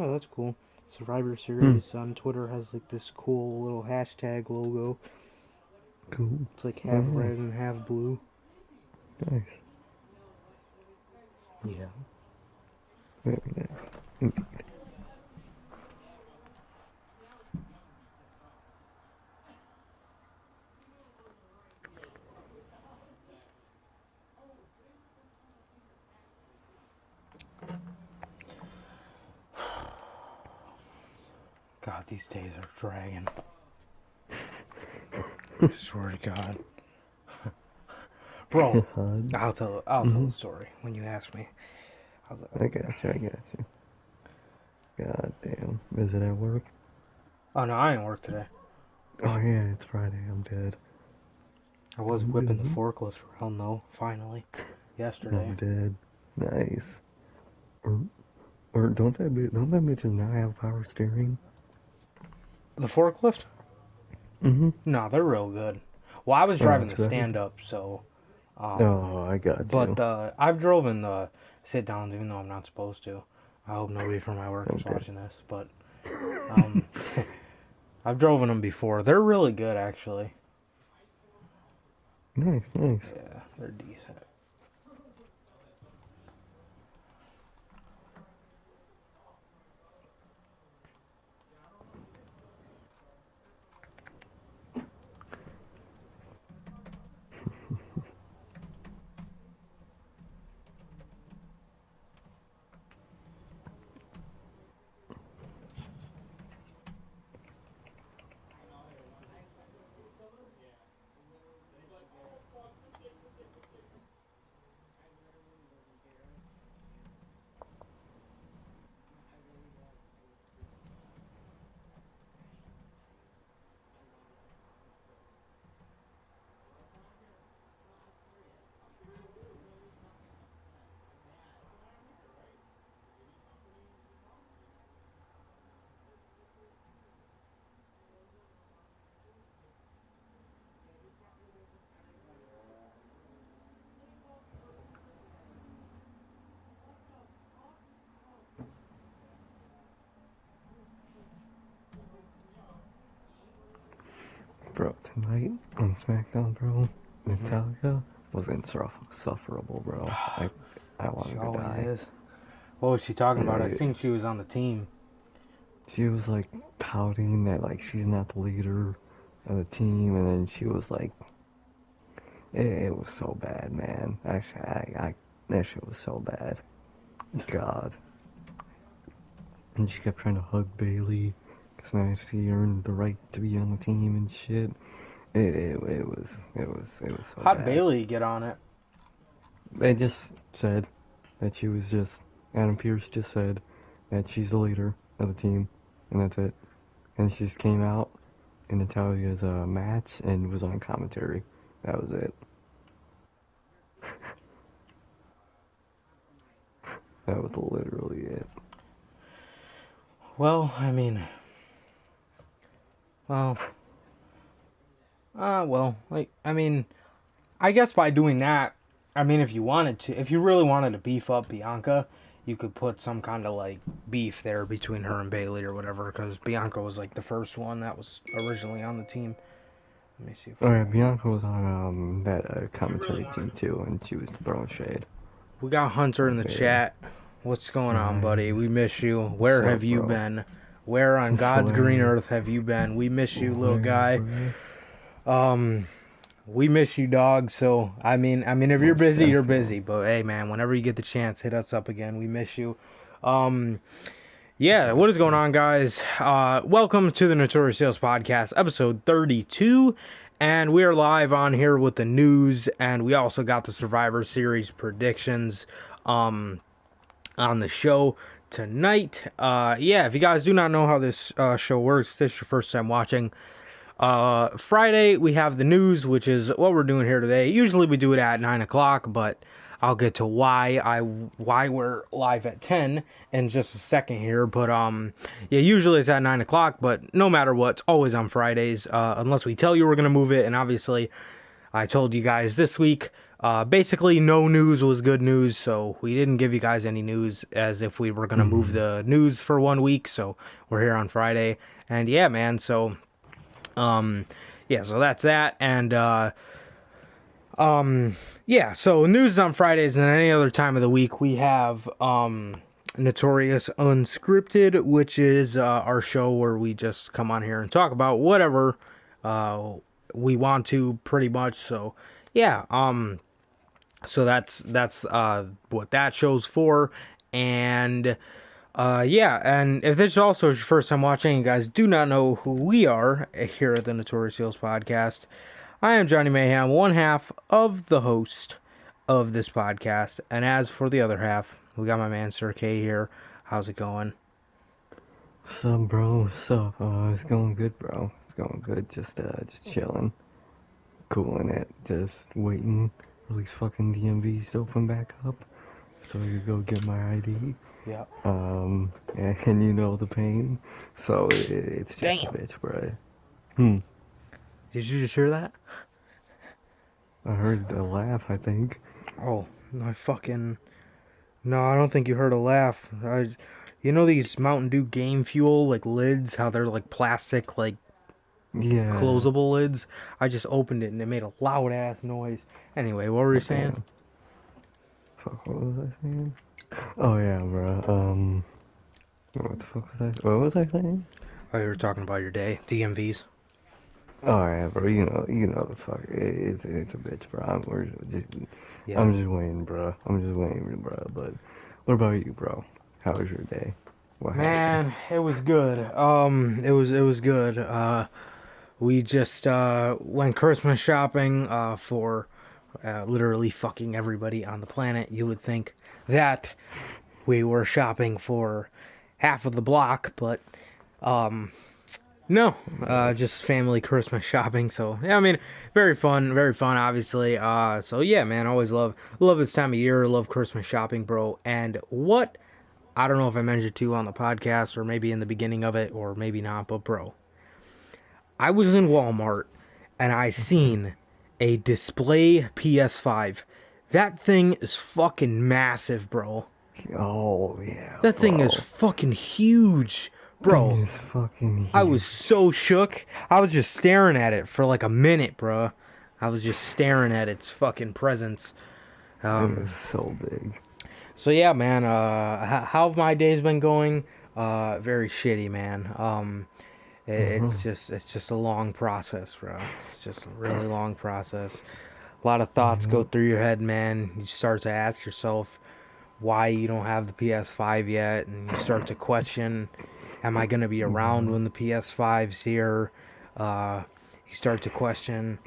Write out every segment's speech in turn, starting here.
Oh, that's cool. Survivor Series on Twitter has like this cool little hashtag logo. Cool. It's like half red and half blue. Nice. Yeah. Very nice. God, these days are dragging. I swear to God. Bro, I'll tell the story when you ask me. I got you. God damn. Is it at work? Oh no, I didn't work today. Oh yeah, it's Friday. I'm dead. I was whipping the forklift around though, finally. Yesterday. I'm dead. Nice. Or don't that bitches now have power steering? The forklift? Mm-hmm. No, they're real good. Well, I was driving the stand-up, so... oh, I got you. But I've driven the sit-downs, even though I'm not supposed to. I hope nobody from my work is watching this, but... I've driven them before. They're really good, actually. Nice. Yeah, they're decent. Bro, tonight on SmackDown, bro, Natalia was insufferable, bro. I wanted to die. She always is. What was she talking about? I think she was on the team. She was like pouting that like she's not the leader of the team, and then she was like, it was so bad, man. Actually, that shit was so bad. God. And she kept trying to hug Bayley, because now she earned the right to be on the team and shit. It was so How'd bad. Bayley get on it? They just said that she was just, Adam Pearce just said that she's the leader of the team, and that's it. And she just came out in Natalia's match and was on commentary. That was it. That was literally it. Well, I mean... I guess by doing that, if you really wanted to beef up Bianca, you could put some kind of like beef there between her and Bayley or whatever, because Bianca was like the first one that was originally on the team. Let me see. Bianca was on that commentary team too, and she was throwing shade. We got Hunter in the chat. What's going on, buddy? We miss you. Where have you been? Where on God's green earth have you been? We miss you, little guy. We miss you, dog. So, if you're busy, you're busy. But, hey, man, whenever you get the chance, hit us up again. We miss you. Yeah, what is going on, guys? Welcome to the Notorious Sales Podcast, episode 32. And we are live on here with the news, and we also got the Survivor Series predictions on the show tonight. If you guys do not know how this show works, this is your first time watching. Friday, we have the news, which is what we're doing here today. Usually we do it at 9 o'clock, but I'll get to why we're live at 10 in just a second here. But usually it's at 9 o'clock, but no matter what, it's always on Fridays, unless we tell you we're gonna move it. And obviously, I told you guys this week, basically no news was good news, so we didn't give you guys any news as if we were gonna move the news for 1 week. So we're here on Friday, and yeah, man. So so that's that, and so news on Fridays, and then any other time of the week we have Notorious Unscripted, which is our show where we just come on here and talk about whatever we want to, pretty much. So so that's what that show's for. And and if this also is your first time watching, you guys do not know who we are here at the Notorious Sales Podcast. I am Johnny Mayhem, one half of the host of this podcast. And as for the other half, we got my man Sir K here. How's it going? What's up, bro? What's up? It's going good, bro. It's going good. Just chilling, cooling it, just waiting for these fucking DMVs to open back up so I could go get my ID. Yeah. And you know the pain, so it's just a bitch, bro. Did you just hear that? I heard a laugh, I think. Oh, no, I don't think you heard a laugh. You know these Mountain Dew Game Fuel, like, lids, how they're, like, plastic, like, closable lids? I just opened it and it made a loud-ass noise. Anyway, what were you saying? Fuck, what was I saying? Oh, yeah, bro, what the fuck was I, what was I saying? Oh, you were talking about your day, DMVs. Oh, yeah, bro, you know the fuck, it's a bitch, bro. I'm just waiting, bro. But what about you, bro? How was your day? Man, it was good. It was good. We just went Christmas shopping for literally fucking everybody on the planet. You would think that we were shopping for half of the block, but no, just family Christmas shopping. So yeah, I mean, very fun, obviously. So yeah, man, always love this time of year. Love Christmas shopping, bro. And what, I don't know if I mentioned to you on the podcast or maybe in the beginning of it or maybe not, but bro, I was in Walmart and I seen a display PS5. That thing is fucking massive, bro. Oh yeah. That thing is fucking huge. Bro, it's fucking huge. I was so shook. I was just staring at it for like a minute, bro. I was just staring at its fucking presence. It was so big. So yeah, man. How have my days been going? Very shitty, man. It's just a long process, bro. It's just a really long process. A lot of thoughts go through your head, man. You start to ask yourself why you don't have the PS5 yet, and you start to question, am I going to be around when the PS5's here? You start to question,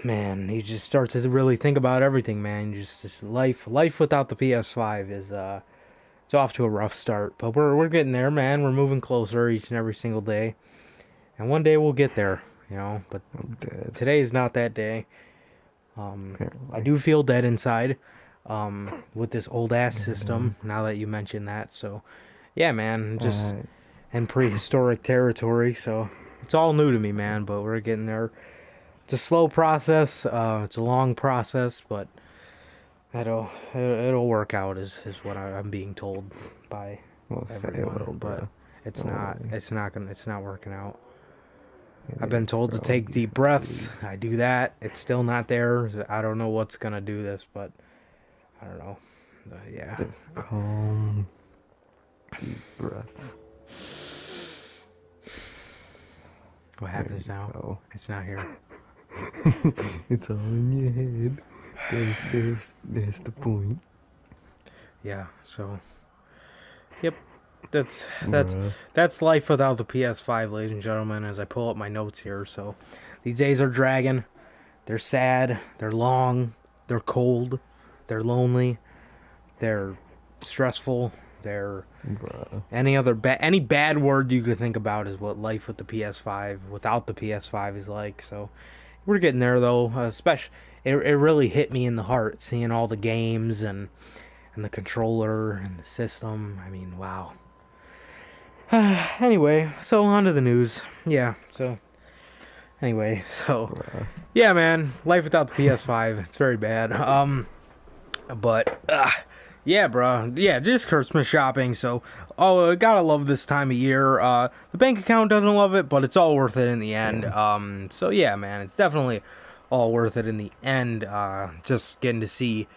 man, you just start to really think about everything, man. Just life without the PS5 is, it's off to a rough start. But we're getting there, man. We're moving closer each and every single day. And one day we'll get there, you know. But today is not that day. I do feel dead inside with this old-ass system, now that you mention that. So yeah, man, just in prehistoric territory, so it's all new to me, man, but we're getting there. It's a slow process, it's a long process, but it'll work out, is what I'm being told by everyone, but it's not working out. I've been told to take deep breaths. I do that. It's still not there. I don't know what's gonna do this, but I don't know. Yeah. Just calm, deep breaths. What happens now? Go. It's not here. It's all in your head. There's the point. Yeah. So. Yep. that's that's Bruh. that's life without the PS5, ladies and gentlemen. As I pull up my notes here, so these days are dragging. They're sad. They're long. They're cold. They're lonely. They're stressful. They're Bruh. any bad word you could think about is what life with the PS5 without the PS5 is like. So we're getting there though. Especially it really hit me in the heart seeing all the games and the controller and the system. I mean, wow. Anyway, so on to the news. Yeah, so anyway, so Bruh. yeah, man, life without the PS5, it's very bad. But yeah, bro. Yeah, just Christmas shopping. So, gotta love this time of year. The bank account doesn't love it, but it's all worth it in the end. Yeah. So yeah, man, it's definitely all worth it in the end. Just getting to see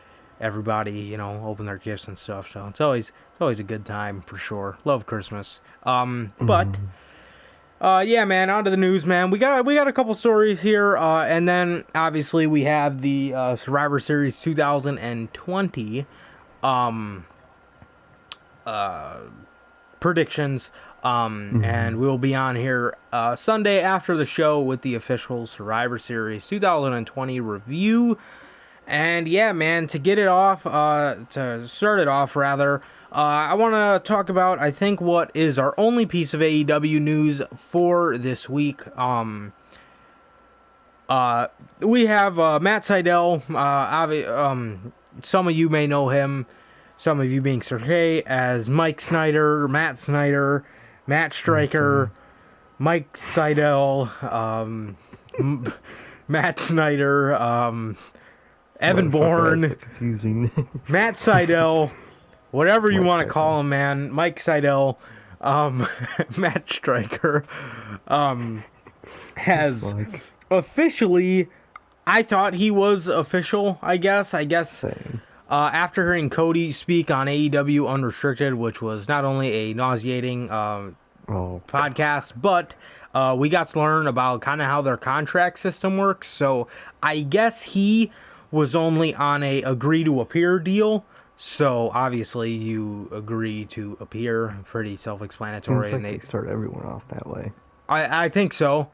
everybody, open their gifts and stuff. So it's always a good time for sure. Love Christmas. But yeah, man, on to the news, man. We got a couple stories here, and then obviously we have the Survivor Series 2020 predictions. And we'll be on here Sunday after the show with the official Survivor Series 2020 review. And yeah, man, to start it off, rather, I want to talk about, I think, what is our only piece of AEW news for this week. We have Matt Sydal. Some of you may know him, some of you being Sergey, as Mike Snyder, Matt Snyder, Matt Striker, Mike Sydal, Matt Snyder, Evan Bourne, Matt Sydal, whatever you want to call him, man. Mike Sydal, Matt Striker, has officially, I thought he was official, I guess. Same. After hearing Cody speak on AEW Unrestricted, which was not only a nauseating podcast, but we got to learn about kind of how their contract system works. So I guess he was only on a agree to appear deal. So obviously you agree to appear, pretty self-explanatory. Seems like they start everyone off that way. I think so.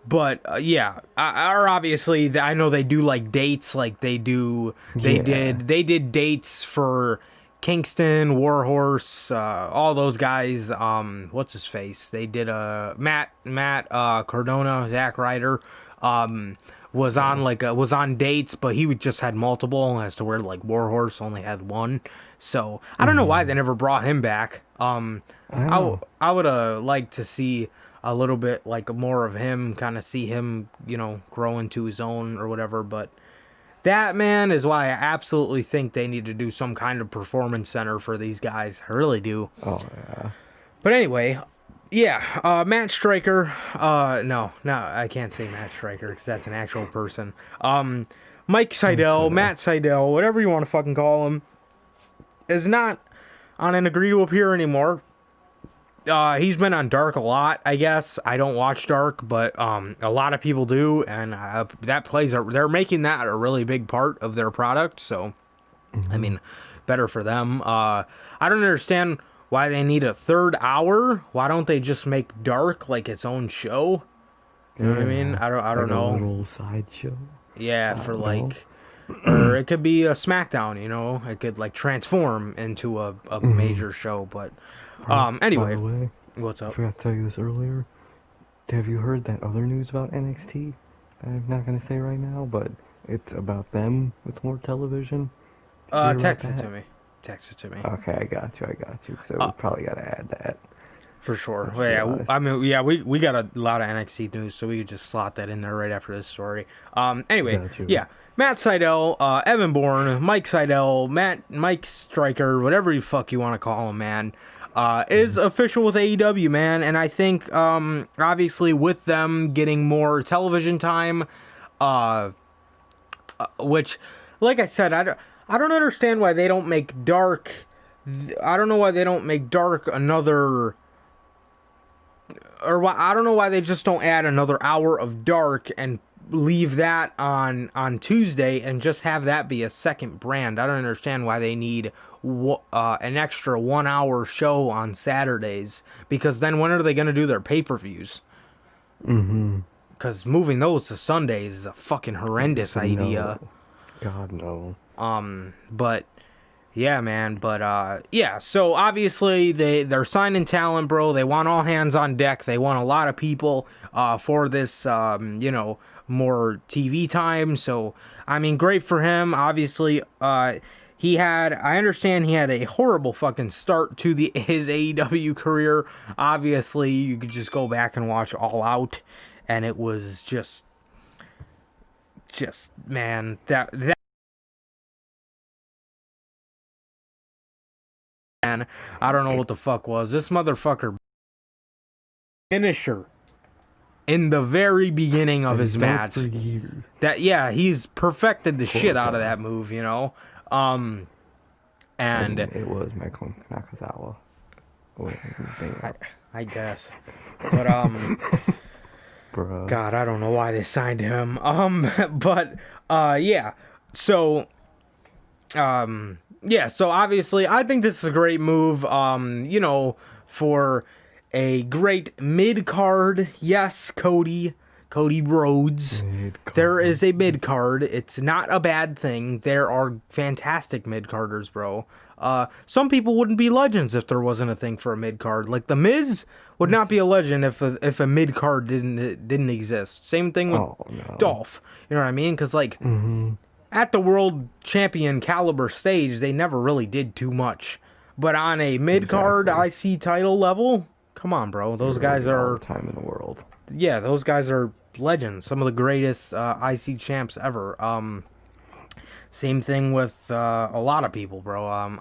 But yeah, obviously I know they do like dates, like they did dates for Kingston, Warhorse, all those guys. What's his face? They did Matt Cardona, Zack Ryder, was on dates, but he just had multiple, as to where like Warhorse only had one. So I don't know why they never brought him back. I would have liked to see a little bit like more of him, kind of see him, grow into his own or whatever. But that, man, is why I absolutely think they need to do some kind of performance center for these guys. I really do. Oh yeah. But anyway, yeah, Matt Striker. No, I can't say Matt Striker because that's an actual person. Mike Sydal, Matt Sydal, whatever you want to fucking call him, is not on an agree to appear anymore. He's been on Dark a lot, I guess. I don't watch Dark, but a lot of people do, and they're making that a really big part of their product. So, I mean, better for them. I don't understand why they need a third hour. Why don't they just make Dark like its own show? You know what I mean? I don't know. A little sideshow. Yeah, or it could be a SmackDown. It could like transform into a major show, but. Anyway, by the way, what's up? I forgot to tell you this earlier. Have you heard that other news about NXT? I'm not gonna say right now, but it's about them with more television. Text it to me. Okay, I got you. So we probably gotta add that. For sure. Well, yeah, we got a lot of NXT news, so we could just slot that in there right after this story. Anyway, yeah, Matt Sydal, Evan Bourne, Mike Sydal, Mike Striker, whatever you fuck you want to call him, man. Is official with AEW, man, and I think, obviously, with them getting more television time, which, like I said, I don't understand why they don't make Dark. I don't know why they don't make Dark another, or I don't know why they just don't add another hour of Dark and leave that on Tuesday and just have that be a second brand. I don't understand why they need an extra 1 hour show on Saturdays, because then when are they going to do their pay-per-views? Mm-hmm. Because moving those to Sundays is a fucking horrendous idea. No. God, no. But yeah, man. But yeah. So obviously they're signing talent, bro. They want all hands on deck. They want a lot of people for this, more TV time. So I mean, great for him. Obviously, I understand he had a horrible fucking start to his AEW career. Obviously, you could just go back and watch All Out, and it was just man, that man, I don't know what the fuck was. This motherfucker finisher in the very beginning of his match. For years. He's perfected the shit out of that move, you know. And it was Michael Nakazawa. I guess. But Bruh. God, I don't know why they signed him. But yeah. So yeah, so obviously I think this is a great move, for a great mid-card. Yes, Cody Rhodes. Mid-card. There is a mid-card. It's not a bad thing. There are fantastic mid-carders, bro. Some people wouldn't be legends if there wasn't a thing for a mid-card. Like The Miz would not be a legend if a mid-card didn't exist. Same thing with Dolph. You know what I mean? Because at the world champion caliber stage, they never really did too much. But on a mid-card IC title level, come on, bro. Those guys are... all the time in the world. Yeah, those guys are legends. Some of the greatest IC champs ever. Same thing with a lot of people, bro.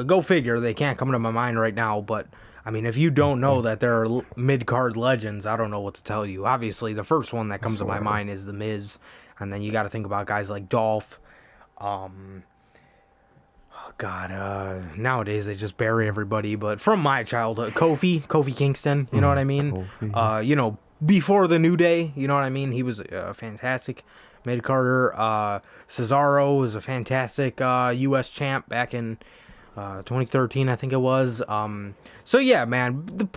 Go figure. They can't come to my mind right now, but... I mean, if you don't know that there are mid-card legends, I don't know what to tell you. Obviously, the first one that comes to my mind is The Miz. And then you got to think about guys like Dolph. Nowadays they just bury everybody. But from my childhood, Kofi Kingston, you know what I mean? Before the New Day, you know what I mean? He was a fantastic mid-carder. Cesaro was a fantastic U.S. champ back in 2013, I think it was. So yeah, man, the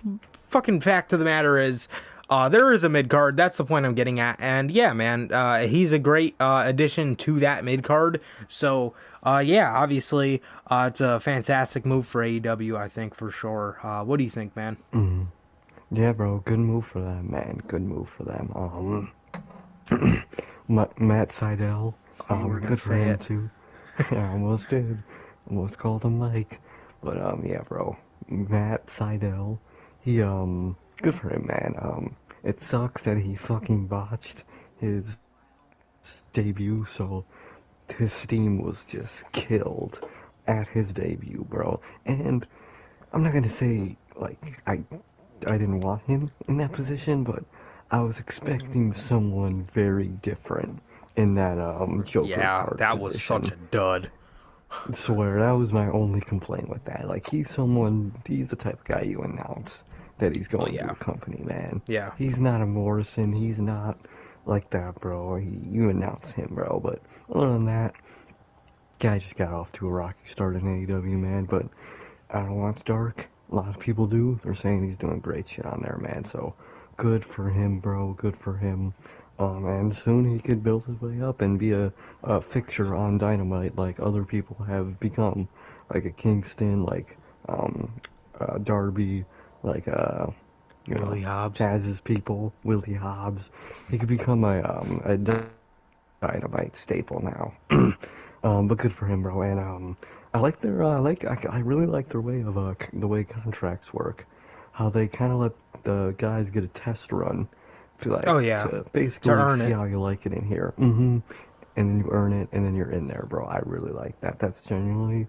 fucking fact of the matter is, there is a mid-card. That's the point I'm getting at. And yeah, man, he's a great addition to that mid-card. So, yeah, obviously, it's a fantastic move for AEW, I think, for sure. What do you think, man? Yeah, bro, good move for them, man. Good move for them. Matt Sydal, good for him, too. Yeah, almost did. Almost called him Mike. But, yeah, bro. Matt Sydal, he, good for him, man. It sucks that he fucking botched his debut, so his steam was just killed at his debut, bro. And I'm not gonna say, like, I didn't want him in that position, but I was expecting someone very different in that, Joker card that was position. such a dud. I swear, that was my only complaint with that. Like, he's the type of guy you announce that he's going to a company, man. Yeah. He's not a Morrison. He's not like that, bro. You announce him, bro. But other than that, guy just got off to a rocky start in AEW, man. But I don't know, it's dark. A lot of people do. They're saying he's doing great shit on there, man. So good for him, bro. Good for him. And soon he could build his way up and be a fixture on Dynamite like other people have become. Like a Kingston, like Darby, like Willie Hobbs. Taz's people, Willie Hobbs. He could become a Dynamite staple now. But good for him, bro. And I like their I really like their way of the way contracts work. How they kind of let the guys get a test run. To basically see how you like it in here. And then you earn it, and then you're in there, bro. I really like that. That's genuinely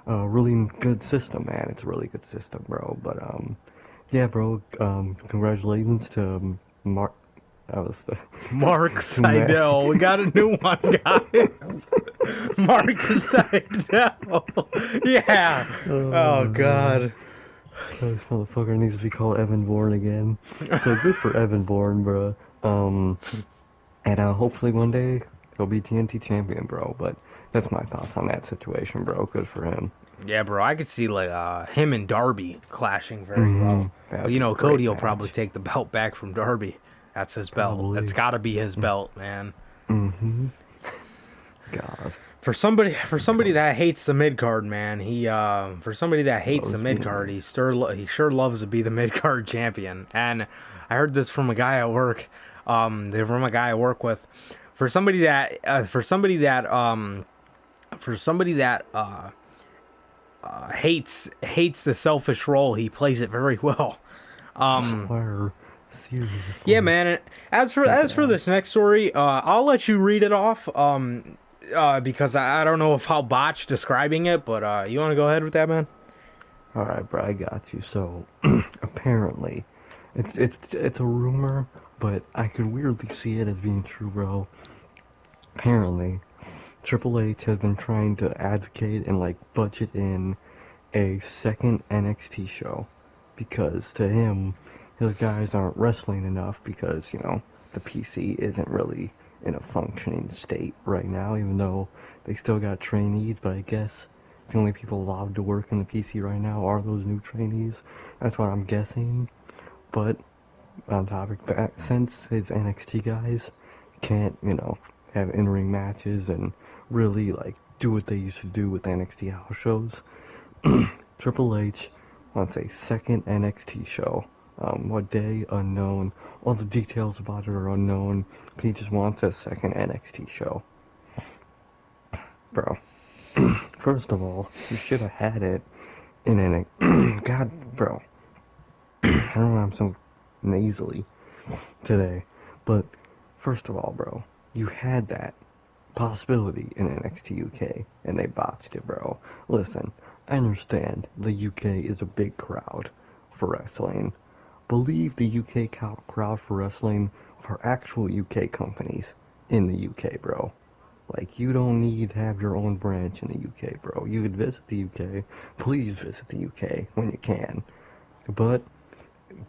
a really good system, man. It's a really good system, bro. But, yeah, bro, congratulations to Mark Sydal. We got a new one, guys. Mark Sydal. Yeah. Oh, God. This motherfucker needs to be called Evan Bourne again. So good for Evan Bourne, bro. And hopefully one day he'll be TNT champion, bro. But That's my thoughts on that situation, bro. Good for him. Yeah, bro, I could see like him and Darby clashing very well. That But would be a Cody great will probably match. take the belt back from Darby. That's his belt. That's Probably. got to be his belt, man. Mm-hmm. God. For somebody that hates the mid card, man, for somebody that hates the Loves mid being card, he sure loves to be the mid card champion. And I heard this from a guy at work, from a guy I work with. For somebody that hates the selfish role, he plays it very well. swear. Yeah, Seriously. man. As for Yeah. this next story, I'll let you read it off. Because I don't know if I'll botch describing it, but you want to go ahead with that, man? Alright, bro, I got you. So, apparently, it's a rumor, but I could weirdly see it as being true, bro. Apparently, Triple H has been trying to advocate and like budget in a second NXT show because to him, his guys aren't wrestling enough because the PC isn't really in a functioning state right now, even though they still got trainees. But I guess the only people allowed to work in the PC right now are those new trainees. That's what I'm guessing. But on topic, since his NXT guys can't, have in-ring matches and really like do what they used to do with NXT house shows, Triple H wants a second NXT show. What day? Unknown. All the details about it are unknown. He just wants a second NXT show. Bro, first of all, you should have had it in NXT. God, bro. I don't know why I'm so nasally today. But, first of all, bro, you had that possibility in NXT UK, and they botched it, bro. Listen, I understand the UK is a big crowd for wrestling. Believe the UK crowd for wrestling for actual UK companies in the UK, bro. Like, you don't need to have your own branch in the UK, bro. You could visit the UK. Please visit the UK when you can. But,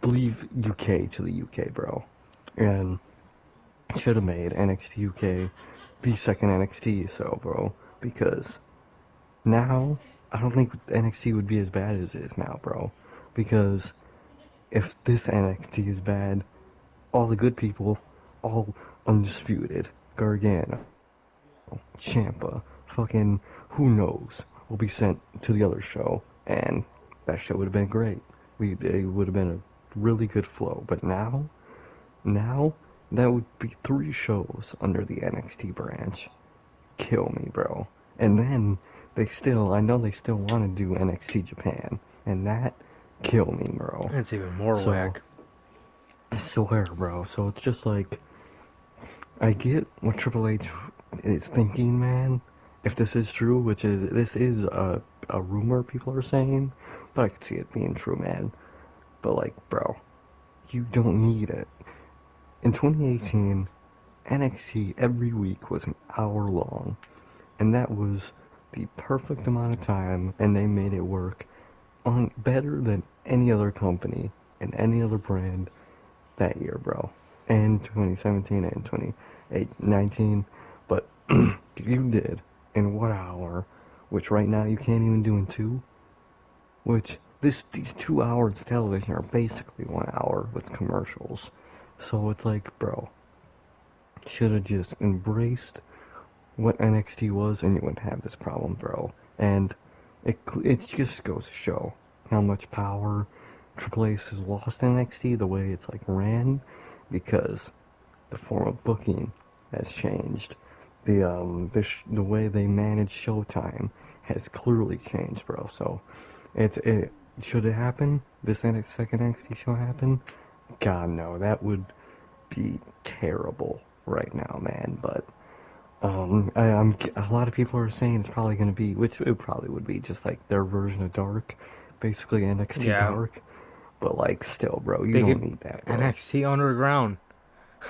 believe UK to the UK, bro. And should have made NXT UK the second NXT, so, bro. Because now, I don't think NXT would be as bad as it is now, bro. Because if this NXT is bad, all the good people, all undisputed, Gargano, Ciampa, fucking who knows, will be sent to the other show, and that show would have been great. It would have been a really good flow. But now that would be 3 shows under the NXT branch. Kill me, bro. And then I know they still want to do NXT Japan, and that kill me, bro. That's even more So, whack. I swear, bro. So it's just like, I get what Triple H is thinking, man. If this is true, this is a rumor people are saying, but I could see it being true, man. But like, bro, you don't need it. In 2018, NXT every week was an hour long, and that was the perfect amount of time, and they made it work on better than any other company and any other brand that year, bro. And 2017 and 2019, but you did in 1 hour, which right now you can't even do in 2. Which these 2 hours of television are basically 1 hour with commercials. So it's like, bro, should have just embraced what NXT was, and you wouldn't have this problem, bro. And it just goes to show how much power Triple H has lost in NXT, the way it's like ran, because the form of booking has changed. The way they manage Showtime has clearly changed, bro. So it should it happen? This second NXT show happen? God no, that would be terrible right now, man. But a lot of people are saying it's probably gonna be, which it probably would be, just like their version of Dark, basically NXT Yeah, Dark. But like, still, bro, you they don't could need that, bro. NXT Underground.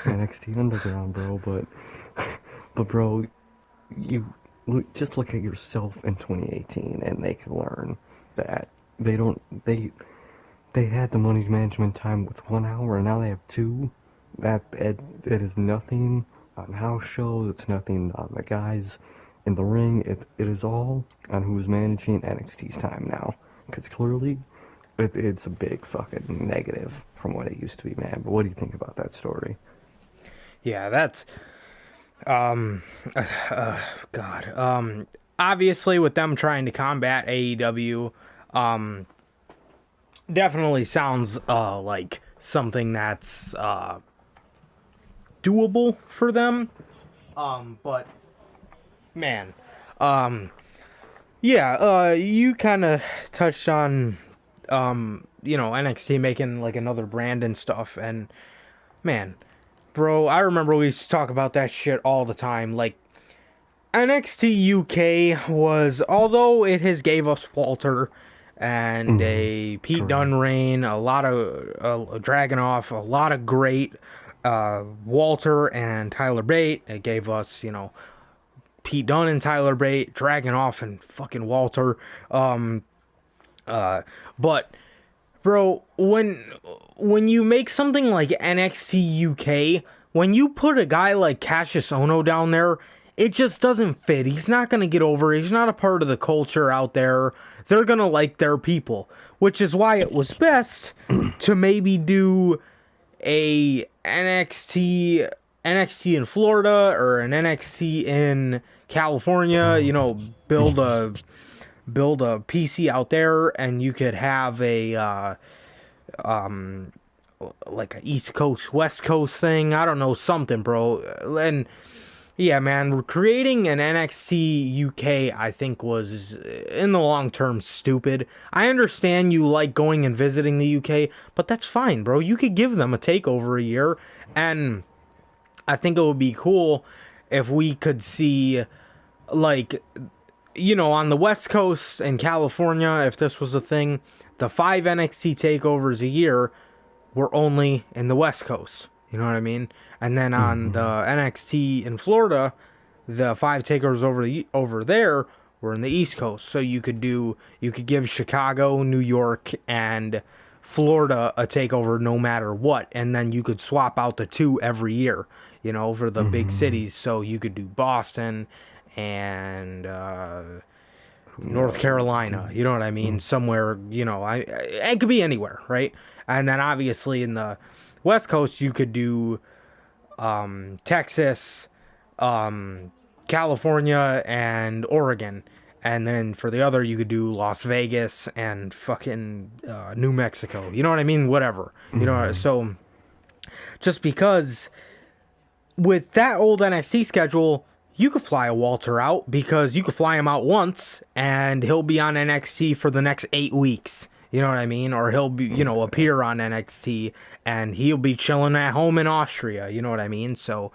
NXT Underground, bro. But bro, you just look at yourself in 2018, and they can learn that they don't they had the money management time with 1 hour, and now they have 2. It is nothing on house shows. It's nothing on the guys in the ring, it is all on who's managing NXT's time now. Because clearly, it's a big fucking negative from what it used to be, man. But what do you think about that story? Yeah, that's um, God. Obviously, with them trying to combat AEW, definitely sounds like something that's doable for them. But man, yeah, you kind of touched on NXT making like another brand and stuff, and man, bro, I remember we used to talk about that shit all the time. Like NXT UK was, although it has gave us Walter and a Pete Correct. Dunne reign, a lot of Dragunov, a lot of great Walter and Tyler Bate. It gave us, Pete Dunne and Tyler Bate, Dragunov and fucking Walter. But bro, when you make something like NXT UK, when you put a guy like Cassius Ohno down there, it just doesn't fit. He's not going to get over. He's not a part of the culture out there. They're going to like their people, which is why it was best to maybe do a NXT in Florida or an NXT in California, build a PC out there, and you could have a like a East Coast West Coast thing. I don't know, something, bro. And yeah, man, creating an NXT UK, I think, was in the long term stupid. I understand you like going and visiting the UK, but that's fine, bro. You could give them a takeover a year, and I think it would be cool if we could see, like, on the West Coast and California, if this was a thing, the 5 NXT takeovers a year were only in the West Coast. You know what I mean? And then on the NXT in Florida, the 5 takeovers over there were in the East Coast. So you could give Chicago, New York, and Florida a takeover no matter what, and then you could swap out the 2 every year, for the big cities. So you could do Boston and North Carolina, you know what I mean? Somewhere, it could be anywhere, right? And then obviously in the West Coast, you could do Texas, California, and Oregon. And then for the other, you could do Las Vegas and fucking New Mexico. You know what I mean? Whatever. So just because with that old NXT schedule, you could fly a Walter out because you could fly him out once and he'll be on NXT for the next 8 weeks. You know what I mean? Or he'll be, appear on NXT and he'll be chilling at home in Austria. You know what I mean? So,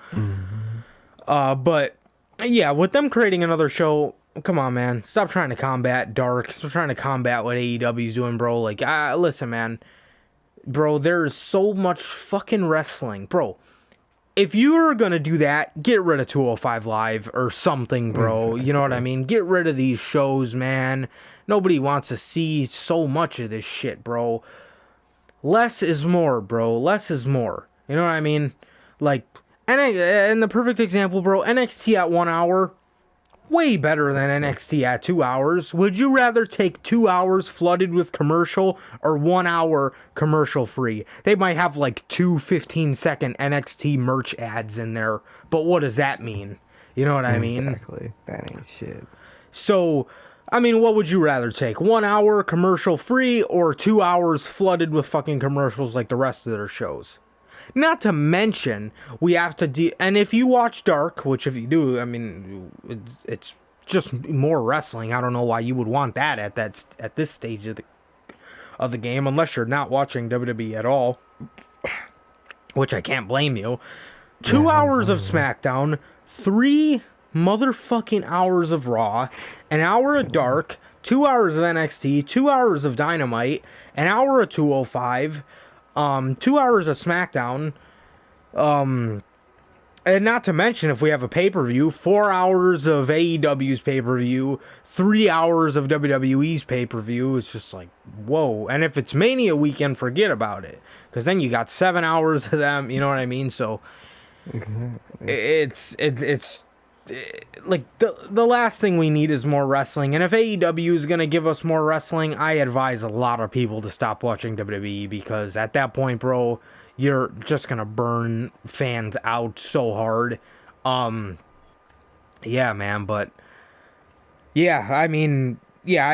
but yeah, with them creating another show, come on, man. Stop trying to combat Dark. Stop trying to combat what AEW's doing, bro. Like, listen, man. Bro, there's so much fucking wrestling. Bro, if you're gonna do that, get rid of 205 Live or something, bro. Exactly. You know what I mean? Get rid of these shows, man. Nobody wants to see so much of this shit, bro. Less is more, bro. Less is more. You know what I mean? Like, and the perfect example, bro, NXT at 1 hour, way better than NXT at 2 hours. Would you rather take 2 hours flooded with commercial or 1 hour commercial free? They might have like 2 15-second NXT merch ads in there, but what does that mean? You know what I mean? Exactly. That ain't shit. So, I mean, what would you rather take? 1 hour commercial free or 2 hours flooded with fucking commercials like the rest of their shows? Not to mention, we have to and if you watch Dark, which if you do, I mean, it's just more wrestling. I don't know why you would want that at this stage of the game, unless you're not watching WWE at all, which I can't blame you. 2 hours of SmackDown, 3 motherfucking hours of Raw, an hour of Dark, 2 hours of NXT, 2 hours of Dynamite, an hour of 205, 2 hours of SmackDown, and not to mention if we have a pay-per-view, 4 hours of AEW's pay-per-view, 3 hours of WWE's pay-per-view. It's just like, whoa. And if it's Mania weekend, forget about it, because then you got 7 hours of them, you know what I mean? So it's like the last thing we need is more wrestling. And if AEW is gonna give us more wrestling, I advise a lot of people to stop watching WWE, because at that point, bro, you're just gonna burn fans out so hard. Yeah, man, but yeah, I mean, yeah,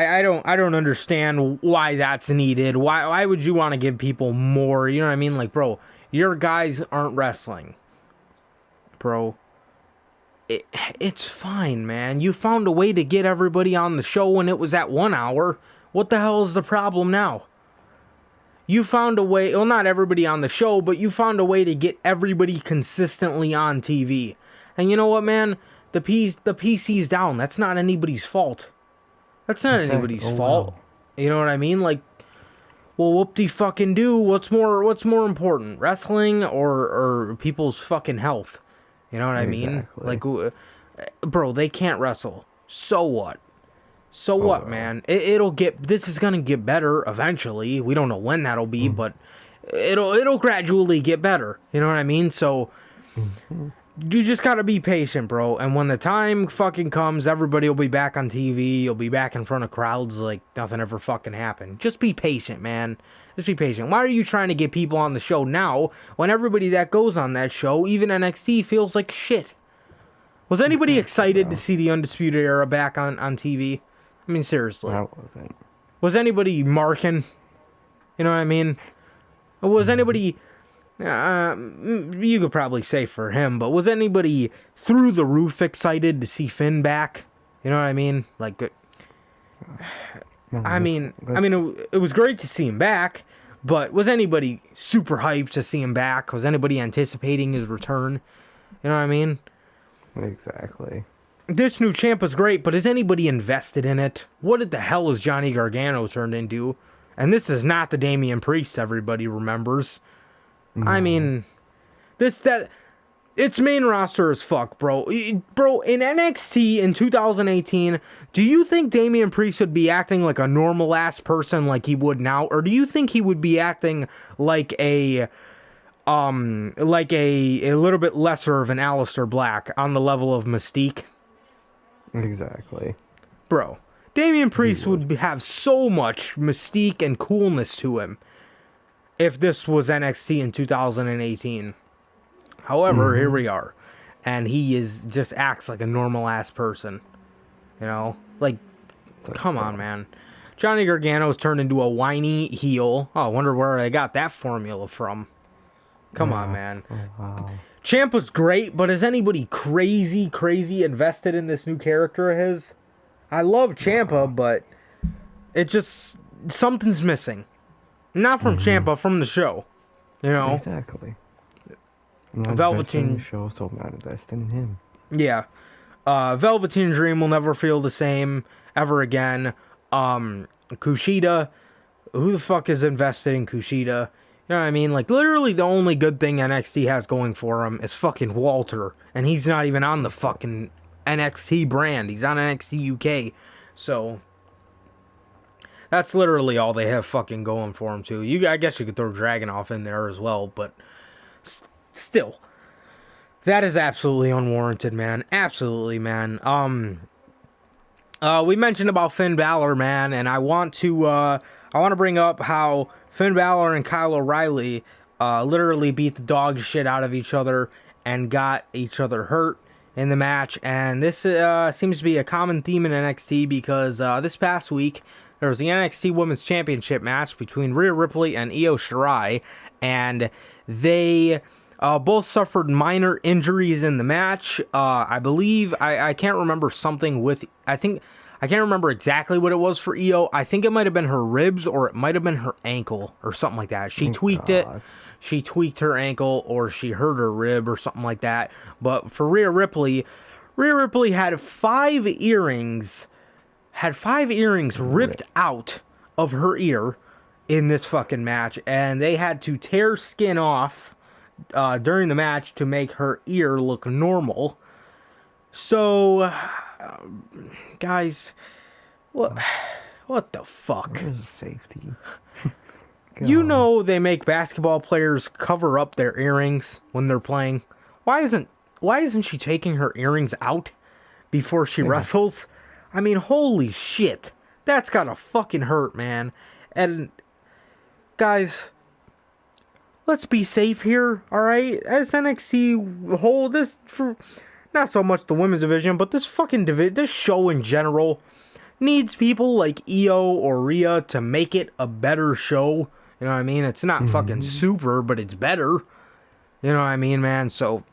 I don't understand why that's needed. Why would you want to give people more? You know what I mean? Like, bro, your guys aren't wrestling, bro. It's fine, man. You found a way to get everybody on the show when it was at 1 hour. What the hell is the problem now? You found a way, well, not everybody on the show, but you found a way to get everybody consistently on TV. And you know what, man? The PC's down. That's not anybody's fault. That's not anybody's fault. Wow. You know what I mean? Like, well, whoop-de-fucking-do. What's more important? Wrestling or people's fucking health? You know what I mean? Like, bro, they can't wrestle. So what? So what, man? This is gonna get better eventually. We don't know when that'll be, but it'll gradually get better. You know what I mean? So, you just gotta be patient, bro. And when the time fucking comes, everybody will be back on TV. You'll be back in front of crowds like nothing ever fucking happened. Just be patient, man. Just be patient. Why are you trying to get people on the show now when everybody that goes on that show, even NXT, feels like shit? Was anybody excited to see the Undisputed Era back on TV? I mean, seriously. I wasn't. Was anybody marking? You know what I mean? Was anybody... you could probably say for him, but was anybody through the roof excited to see Finn back? You know what I mean? Like... I mean, it was great to see him back, but was anybody super hyped to see him back? Was anybody anticipating his return? You know what I mean? Exactly. This new champ is great, but is anybody invested in it? What the hell is Johnny Gargano turned into? And this is not the Damian Priest everybody remembers. No. I mean, it's main roster as fuck, bro. Bro, in NXT in 2018, do you think Damian Priest would be acting like a normal-ass person like he would now? Or do you think he would be acting like a little bit lesser of an Aleister Black on the level of Mystique? Exactly. Bro, Damian Priest would have so much mystique and coolness to him if this was NXT in 2018. However, here we are. And he just acts like a normal-ass person. You know? Like, come on, man. Johnny Gargano's turned into a whiny heel. Oh, I wonder where they got that formula from. Come on, man. Oh, wow. Ciampa's great, but is anybody crazy invested in this new character of his? I love Ciampa, but it just... something's missing. Not from Ciampa, from the show. You know? Exactly. I'm Velveteen the show, so I'm not investing in him. Yeah. Velveteen Dream will never feel the same ever again. Kushida, who the fuck is invested in Kushida? You know what I mean? Like, literally the only good thing NXT has going for him is fucking Walter. And he's not even on the fucking NXT brand. He's on NXT UK. So, that's literally all they have fucking going for him, too. I guess you could throw Dragunov in there as well, but... still, that is absolutely unwarranted, man. Absolutely, man. We mentioned about Finn Balor, man, and I want to bring up how Finn Balor and Kyle O'Reilly literally beat the dog shit out of each other and got each other hurt in the match. And this seems to be a common theme in NXT because this past week there was the NXT Women's Championship match between Rhea Ripley and Io Shirai, and they both suffered minor injuries in the match. I believe, I can't remember something with, I can't remember exactly what it was for Io. I think it might have been her ribs or it might have been her ankle or something like that. She tweaked it. She tweaked her ankle or she hurt her rib or something like that. But for Rhea Ripley had five earrings ripped out of her ear in this fucking match. And they had to tear skin off during the match to make her ear look normal. So, guys, what the fuck? Where's safety? You know they make basketball players cover up their earrings when they're playing. Why isn't she taking her earrings out? before she Yeah. wrestles. I mean, holy shit. That's gotta fucking hurt, man. And, guys, let's be safe here, alright? As NXT whole, this, for not so much the women's division, but this fucking this show in general needs people like Io or Rhea to make it a better show. You know what I mean? It's not fucking Hmm. super, but it's better. You know what I mean, man? So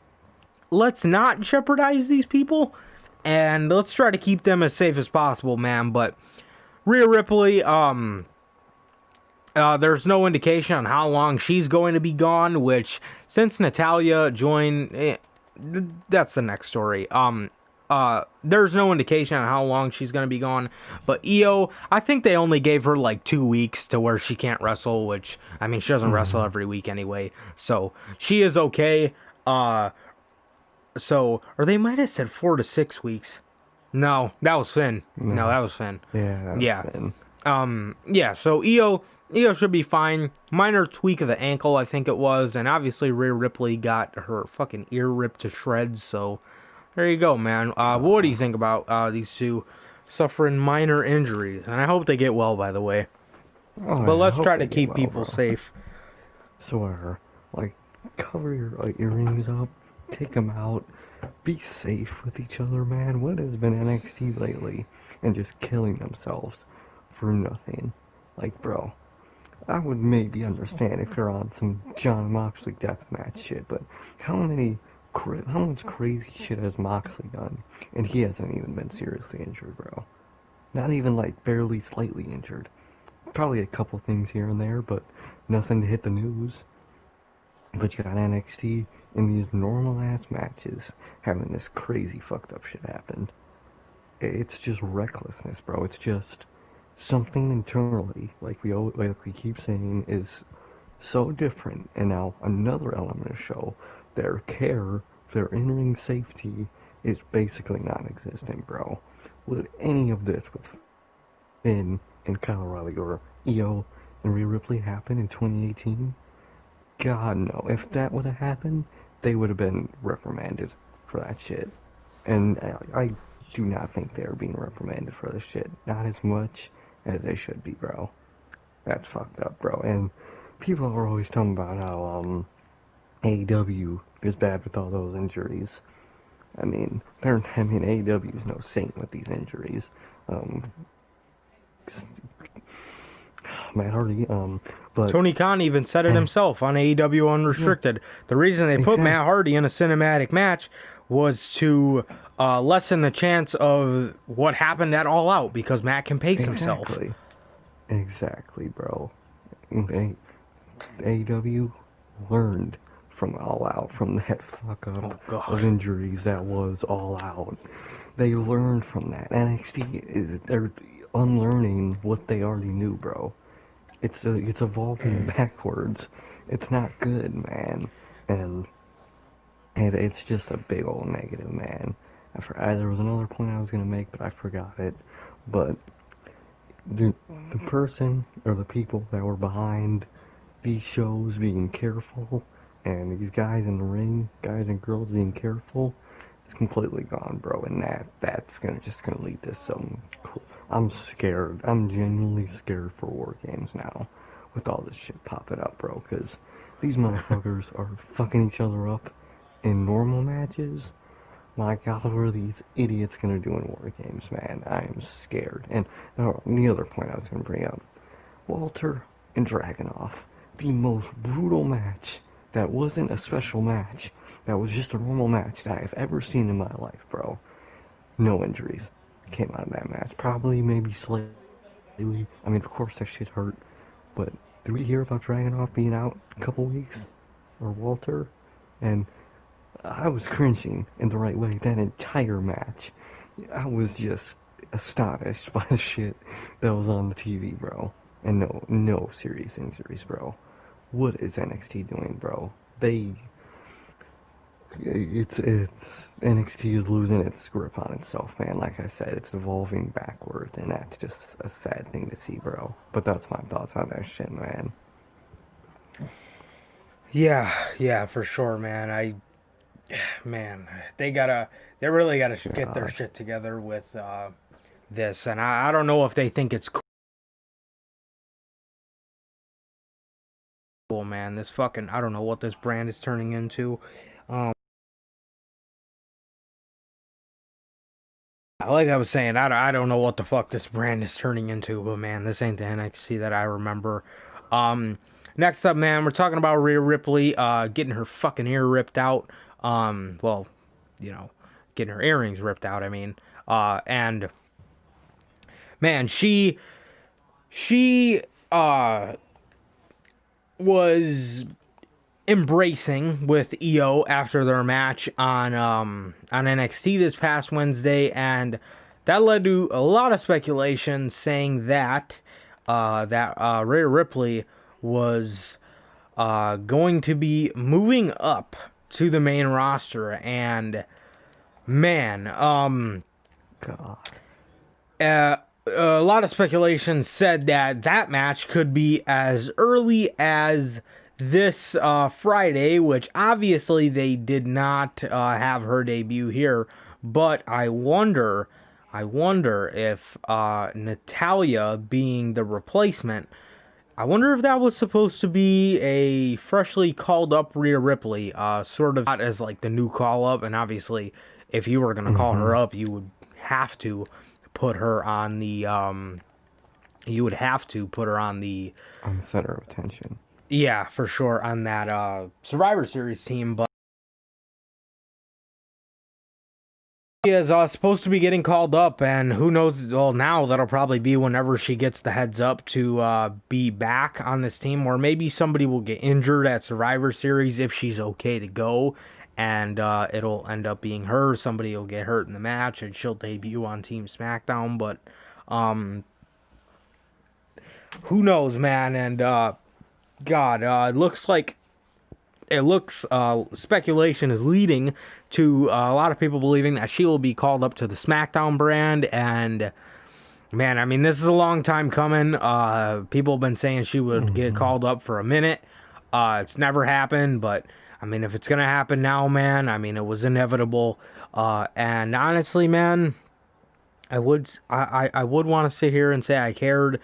let's not jeopardize these people, and let's try to keep them as safe as possible, man. But Rhea Ripley, there's no indication on how long she's going to be gone, which, since Natalya joined, that's the next story. There's no indication on how long she's going to be gone, but Io, I think they only gave her like 2 weeks to where she can't wrestle, which, I mean, she doesn't wrestle every week anyway, so she is okay. Or they might have said 4 to 6 weeks. No, that was Finn. No, that was Finn. Yeah, that Yeah. was Finn. Yeah, so Io should be fine. Minor tweak of the ankle, I think it was, and obviously Rhea Ripley got her fucking ear ripped to shreds, so there you go, man. What do you think about these two suffering minor injuries? And I hope they get well, by the way. Oh, But yeah, I let's hope try they to get keep well, people bro. safe. Swear, like, cover your earrings up, take them out, be safe with each other, man. What has been NXT lately? And just killing themselves for nothing. Like, bro, I would maybe understand if you're on some John Moxley deathmatch shit, but how much crazy shit has Moxley done? And he hasn't even been seriously injured, bro. Not even, like, barely slightly injured. Probably a couple things here and there, but nothing to hit the news. But you got NXT in these normal ass matches having this crazy fucked up shit happen. It's just recklessness, bro. It's just something internally, like we keep saying, is so different. And now another element of show, their care, their in-ring safety is basically non-existent, bro. Would any of this with Finn and Kyle O'Reilly or Io and Rhea Ripley happen in 2018? God, no. If that would have happened, they would have been reprimanded for that shit. And I do not think they're being reprimanded for this shit. Not as much as they should be, bro. That's fucked up, bro. And people are always talking about how AEW is bad with all those injuries. I mean, AEW is no saint with these injuries. Matt Hardy, but Tony Khan even said it himself on AEW yeah, Unrestricted. The reason they put Matt exactly, Hardy in a cinematic match was to lessen the chance of what happened at All Out, because Matt can pace himself. exactly, exactly, bro. Okay, AEW learned from All Out, from that fuck Oh, up of God. injuries that was All Out. They learned from that. They're unlearning what they already knew, bro. It's evolving backwards. It's not good, man. And it's just a big old negative, man. There was another point I was gonna make, but I forgot it. But the person or the people that were behind these shows being careful, and these guys in the ring, guys and girls being careful, is completely gone, bro. And that's gonna lead to some. I'm scared. I'm genuinely scared for War Games now, with all this shit popping up, bro. Because these motherfuckers are fucking each other up in normal matches. My God, what are these idiots gonna do in War Games, man? I am scared. And the other point I was gonna bring up, Walter and Dragunov, the most brutal match that wasn't a special match, that was just a normal match that I've ever seen in my life, bro. No injuries came out of that match. Probably, maybe slightly. I mean, of course that shit hurt, but did we hear about Dragunov being out a couple weeks? Or Walter? And I was cringing in the right way that entire match. I was just astonished by the shit that was on the TV, bro. And no serious injuries, bro. What is NXT doing, bro? It's NXT is losing its grip on itself, man. Like I said, it's evolving backwards, and that's just a sad thing to see, bro. But that's my thoughts on that shit, man. Yeah, for sure, man. Man, they really gotta get their God. shit together with this, and I don't know if they think it's cool, man. This fucking, I don't know what this brand is turning into. Um, like I was saying, I don't know what the fuck this brand is turning into, but man, this ain't the NXT that I remember. Um, Next up, man, we're talking about Rhea Ripley, getting her fucking ear ripped out. Well, you know, getting her earrings ripped out. I mean, and man, she was embracing with EO after their match on NXT this past Wednesday, and that led to a lot of speculation saying that Rhea Ripley was going to be moving up to the main roster, and man, God. a lot of speculation said that that match could be as early as this Friday, which obviously they did not have her debut here. But I wonder if Natalia being the replacement, I wonder if that was supposed to be a freshly called up Rhea Ripley, sort of not as like the new call up, and obviously if you were gonna call her Mm-hmm. up, you would have to put her on the you would have to put her on the I'm the center of attention. yeah, for sure, on that Survivor Series team, but she is supposed to be getting called up, and who knows, well, now that'll probably be whenever she gets the heads up to be back on this team, or maybe somebody will get injured at Survivor Series if she's okay to go, and it'll end up being her. Somebody will get hurt in the match and she'll debut on Team SmackDown, but um who knows, man. And God, it looks speculation is leading to a lot of people believing that she will be called up to the SmackDown brand. And man, I mean, this is a long time coming. People have been saying she would get Mm-hmm. called up for a minute. It's never happened, but I mean, if it's gonna happen now, man, I mean, it was inevitable. And honestly, man, I would want to sit here and say I cared,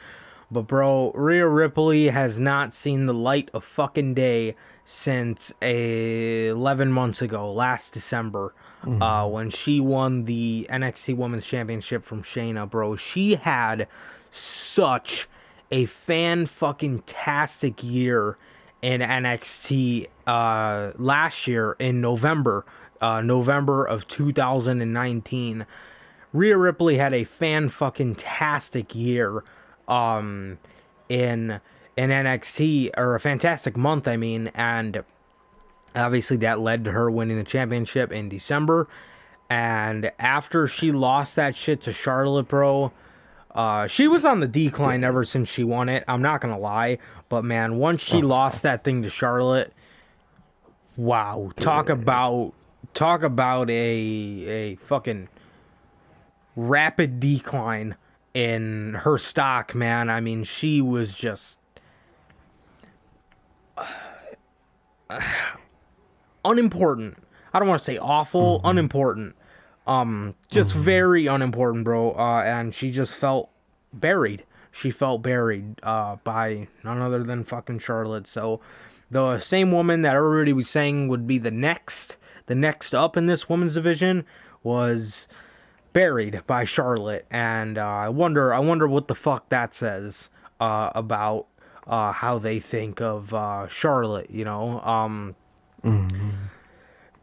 but bro, Rhea Ripley has not seen the light of fucking day since 11 months ago, last December, Mm-hmm. when she won the NXT Women's Championship from Shayna, bro. She had such a fan fucking tastic year in NXT last year in November, November of 2019. Rhea Ripley had a fan fucking tastic year um in NXT, or a fantastic month, I mean, and obviously that led to her winning the championship in December. And after she lost that shit to Charlotte, bro, she was on the She decline did. ever since she won it. I'm not gonna lie, but man, once she lost Oh, that thing to Charlotte, wow, yeah. talk about a fucking rapid decline in her stock, man. I mean, she was just unimportant. I don't want to say awful, Mm-hmm. unimportant. Just Mm-hmm. very unimportant, bro. And she just felt buried. She felt buried by none other than fucking Charlotte. So the same woman that everybody was saying would be the next up in this women's division was buried by Charlotte, and I wonder what the fuck that says about how they think of Charlotte. You know, Mm-hmm.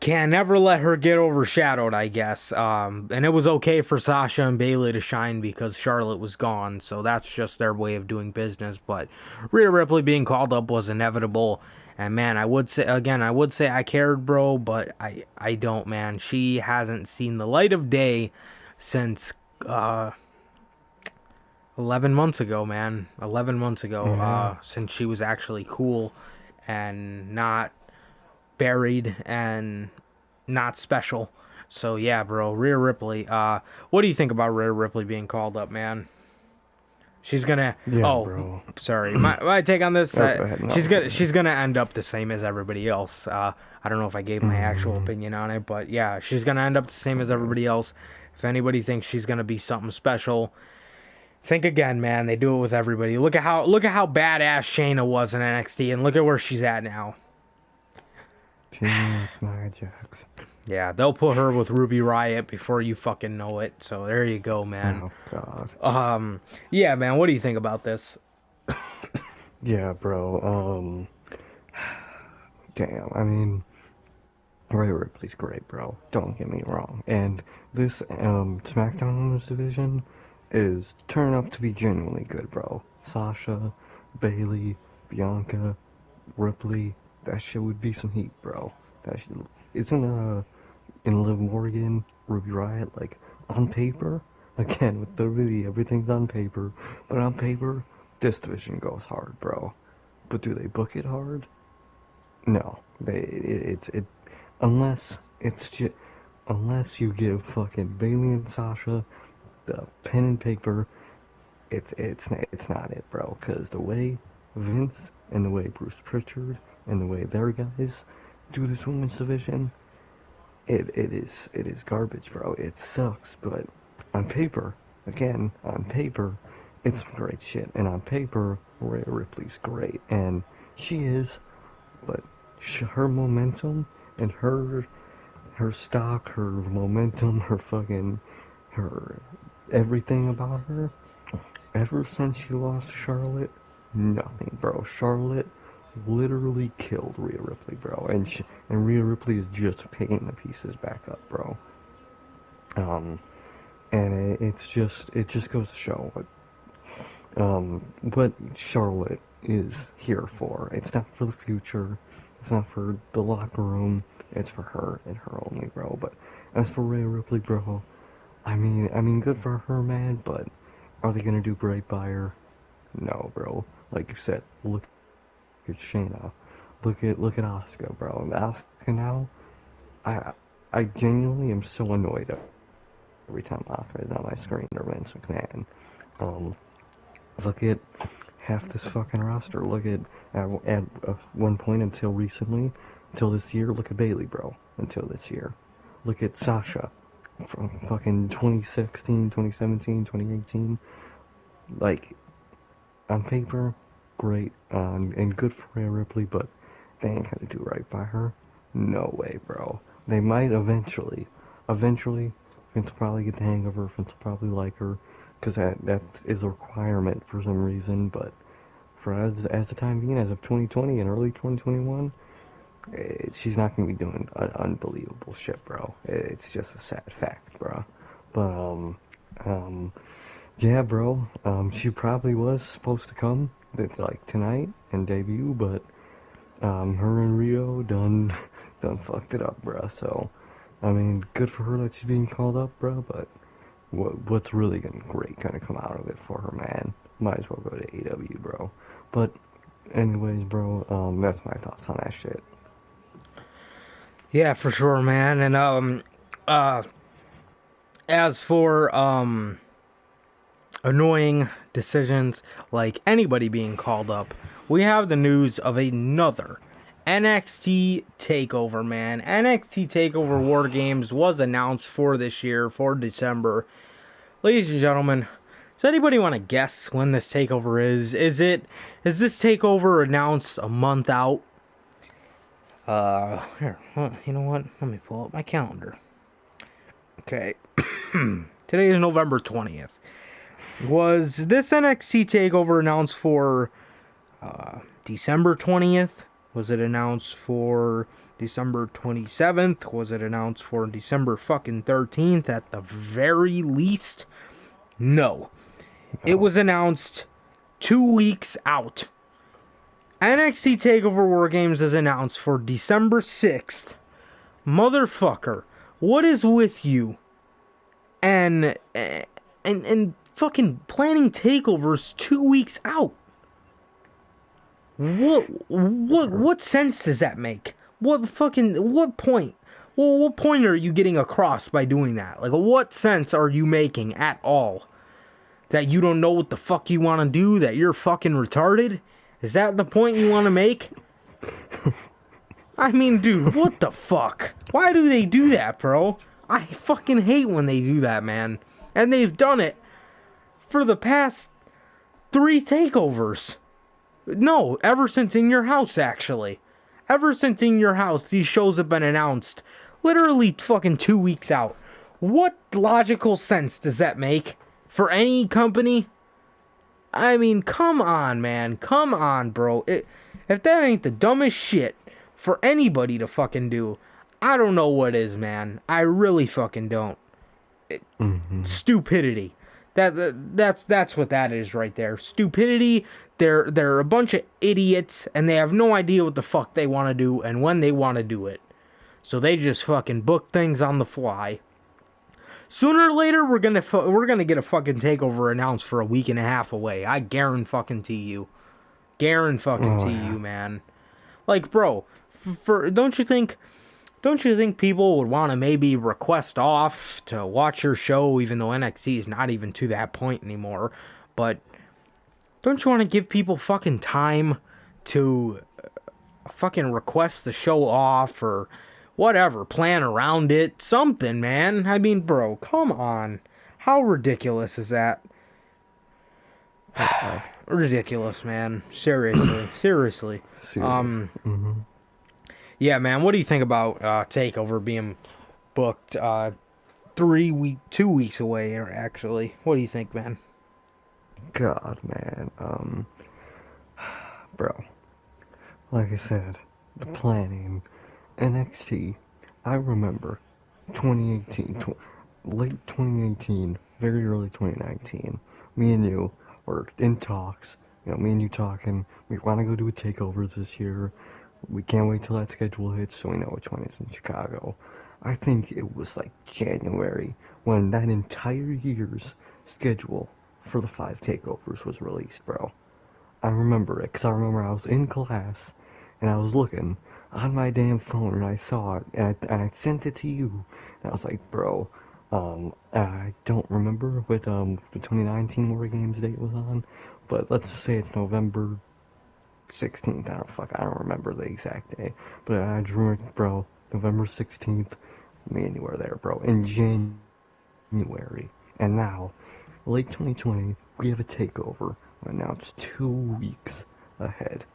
can never let her get overshadowed, I guess. And it was okay for Sasha and Bayley to shine because Charlotte was gone, so that's just their way of doing business. But Rhea Ripley being called up was inevitable. And man, I would say again, I would say I cared, bro, but I don't, man. She hasn't seen the light of day since uh 11 months ago, man. 11 months ago, Yeah. since she was actually cool and not buried and not special. So yeah, bro, Rhea Ripley. What do you think about Rhea Ripley being called up, man? She's gonna. Yeah, Oh, bro. sorry. My take on this. Oh, go ahead. No, She's go gonna ahead. she's gonna end up the same as everybody else. I don't know if I gave my actual Mm, opinion on it, but yeah, she's gonna end up the same as okay. everybody else. If anybody thinks she's gonna be something special, think again, man. They do it with everybody. Look at how badass Shayna was in NXT, and look at where she's at now. Teaming with Nia Jax. Yeah, they'll put her with Ruby Riott before you fucking know it. So there you go, man. Oh, God. Yeah, man. What do you think about this? Yeah, bro. Damn. I mean, Rhea Ripley's great, bro. Don't get me wrong. And this SmackDown Women's Division is turning up to be genuinely good, bro. Sasha, Bayley, Bianca, Ripley. That shit would be some heat, bro. That shit isn't in Liv Morgan, Ruby Riott, like on paper. Again, with WWE, everything's on paper. But on paper, this division goes hard, bro. But do they book it hard? No. It unless it's just unless you give fucking Bayley and Sasha the pen and paper, it's not it, bro. Cause the way Vince and the way Bruce Pritchard and the way their guys do this women's division, it is garbage, bro. It sucks, but on paper, again, on paper, it's some great shit. And on paper, Rhea Ripley's great, and she is, but her momentum and her stock, her momentum, her everything about her, ever since she lost to Charlotte, nothing, bro. Charlotte literally killed Rhea Ripley, bro, and Rhea Ripley is just picking the pieces back up, bro. And it just goes to show what Charlotte is here for. It's not for the future. It's not for the locker room. It's for her and her only, bro. But as for Rhea Ripley, bro, I mean, good for her, man. But are they gonna do great by her? No, bro. Like you said, look at Shayna. Look at Asuka, bro. And Asuka now, I I genuinely am so annoyed every time Asuka is on my screen or Vince McMahon. Um, Look at half this fucking roster. Look at one point until recently, until this year. Look at Bayley, bro. Until this year. Look at Sasha from fucking 2016, 2017, 2018. Like on paper, great and good for Rhea Ripley, but they ain't gonna do right by her. No way, bro. They might eventually. Eventually, Vince will probably get the hang of her. Vince will probably like her, because that is a requirement for some reason. But for as the time being, as of 2020 and early 2021, she's not gonna be doing unbelievable shit, bro. It's just a sad fact, bro. But yeah, bro. She probably was supposed to come like tonight and debut, but her and Rio done fucked it up, bro. So, I mean, good for her that she's being called up, bro. But what's really gonna come out of it for her, man? Might as well go to AEW, bro. But anyways, bro, that's my thoughts on that shit. Yeah, for sure, man. And uh, as for annoying decisions like anybody being called up, we have the news of another NXT takeover, man. NXT takeover War Games was announced for this year, for December. Ladies and gentlemen, does anybody want to guess when this takeover is? Is this takeover announced a month out? Here, you know what? Let me pull up my calendar. Okay. Today is November 20th. Was this NXT takeover announced for December 20th? Was it announced for December 27th? Was it announced for December fucking 13th at the very least? No. It was announced 2 weeks out. NXT TakeOver War Games is announced for December 6th. Motherfucker, what is with you? And fucking planning takeovers 2 weeks out. What sense does that make? What point? Well, what point are you getting across by doing that? Like, what sense are you making at all? That you don't know what the fuck you want to do? That you're fucking retarded? Is that the point you want to make? I mean, dude, what the fuck? Why do they do that, bro? I fucking hate when they do that, man. And they've done it for the past 3 takeovers. No, ever since In Your House, actually. Ever since In Your House, these shows have been announced. Literally fucking 2 weeks out. What logical sense does that make? For any company? I mean, come on, man. Come on, bro. If that ain't the dumbest shit for anybody to fucking do, I don't know what is, man. I really fucking don't. Stupidity. That's what that is right there. Stupidity. They're a bunch of idiots, and they have no idea what the fuck they want to do and when they want to do it. So they just fucking book things on the fly. Sooner or later, we're gonna get a fucking takeover announced for a week and a half away. I guarantee you. Guarantee you, man. Like, bro, don't you think people would want to maybe request off to watch your show, even though NXT is not even to that point anymore? But don't you want to give people fucking time to fucking request the show off or whatever, plan around it, something, man? I mean, bro, come on. How ridiculous is that? Ridiculous, man. Seriously. Yeah, man, what do you think about TakeOver being booked 2 weeks away, actually? What do you think, man? God, man. Bro. Like I said, the planning, NXT, I remember 2018, late 2018, very early 2019, me and you were in talks, me and you talking, we want to go do a takeover this year, we can't wait till that schedule hits so we know which one is in Chicago. I think it was like January when that entire year's schedule for the 5 takeovers was released, bro. I remember it, because I remember I was in class, and I was looking on my damn phone, and I saw it, and I sent it to you, and I was like, bro, I don't remember what, the 2019 War Games date was on, but let's just say it's November 16th, I don't remember the exact day, but I just remember, bro, November 16th, me and you were there, bro, in January, and now, late 2020, we have a takeover announced 2 weeks ahead.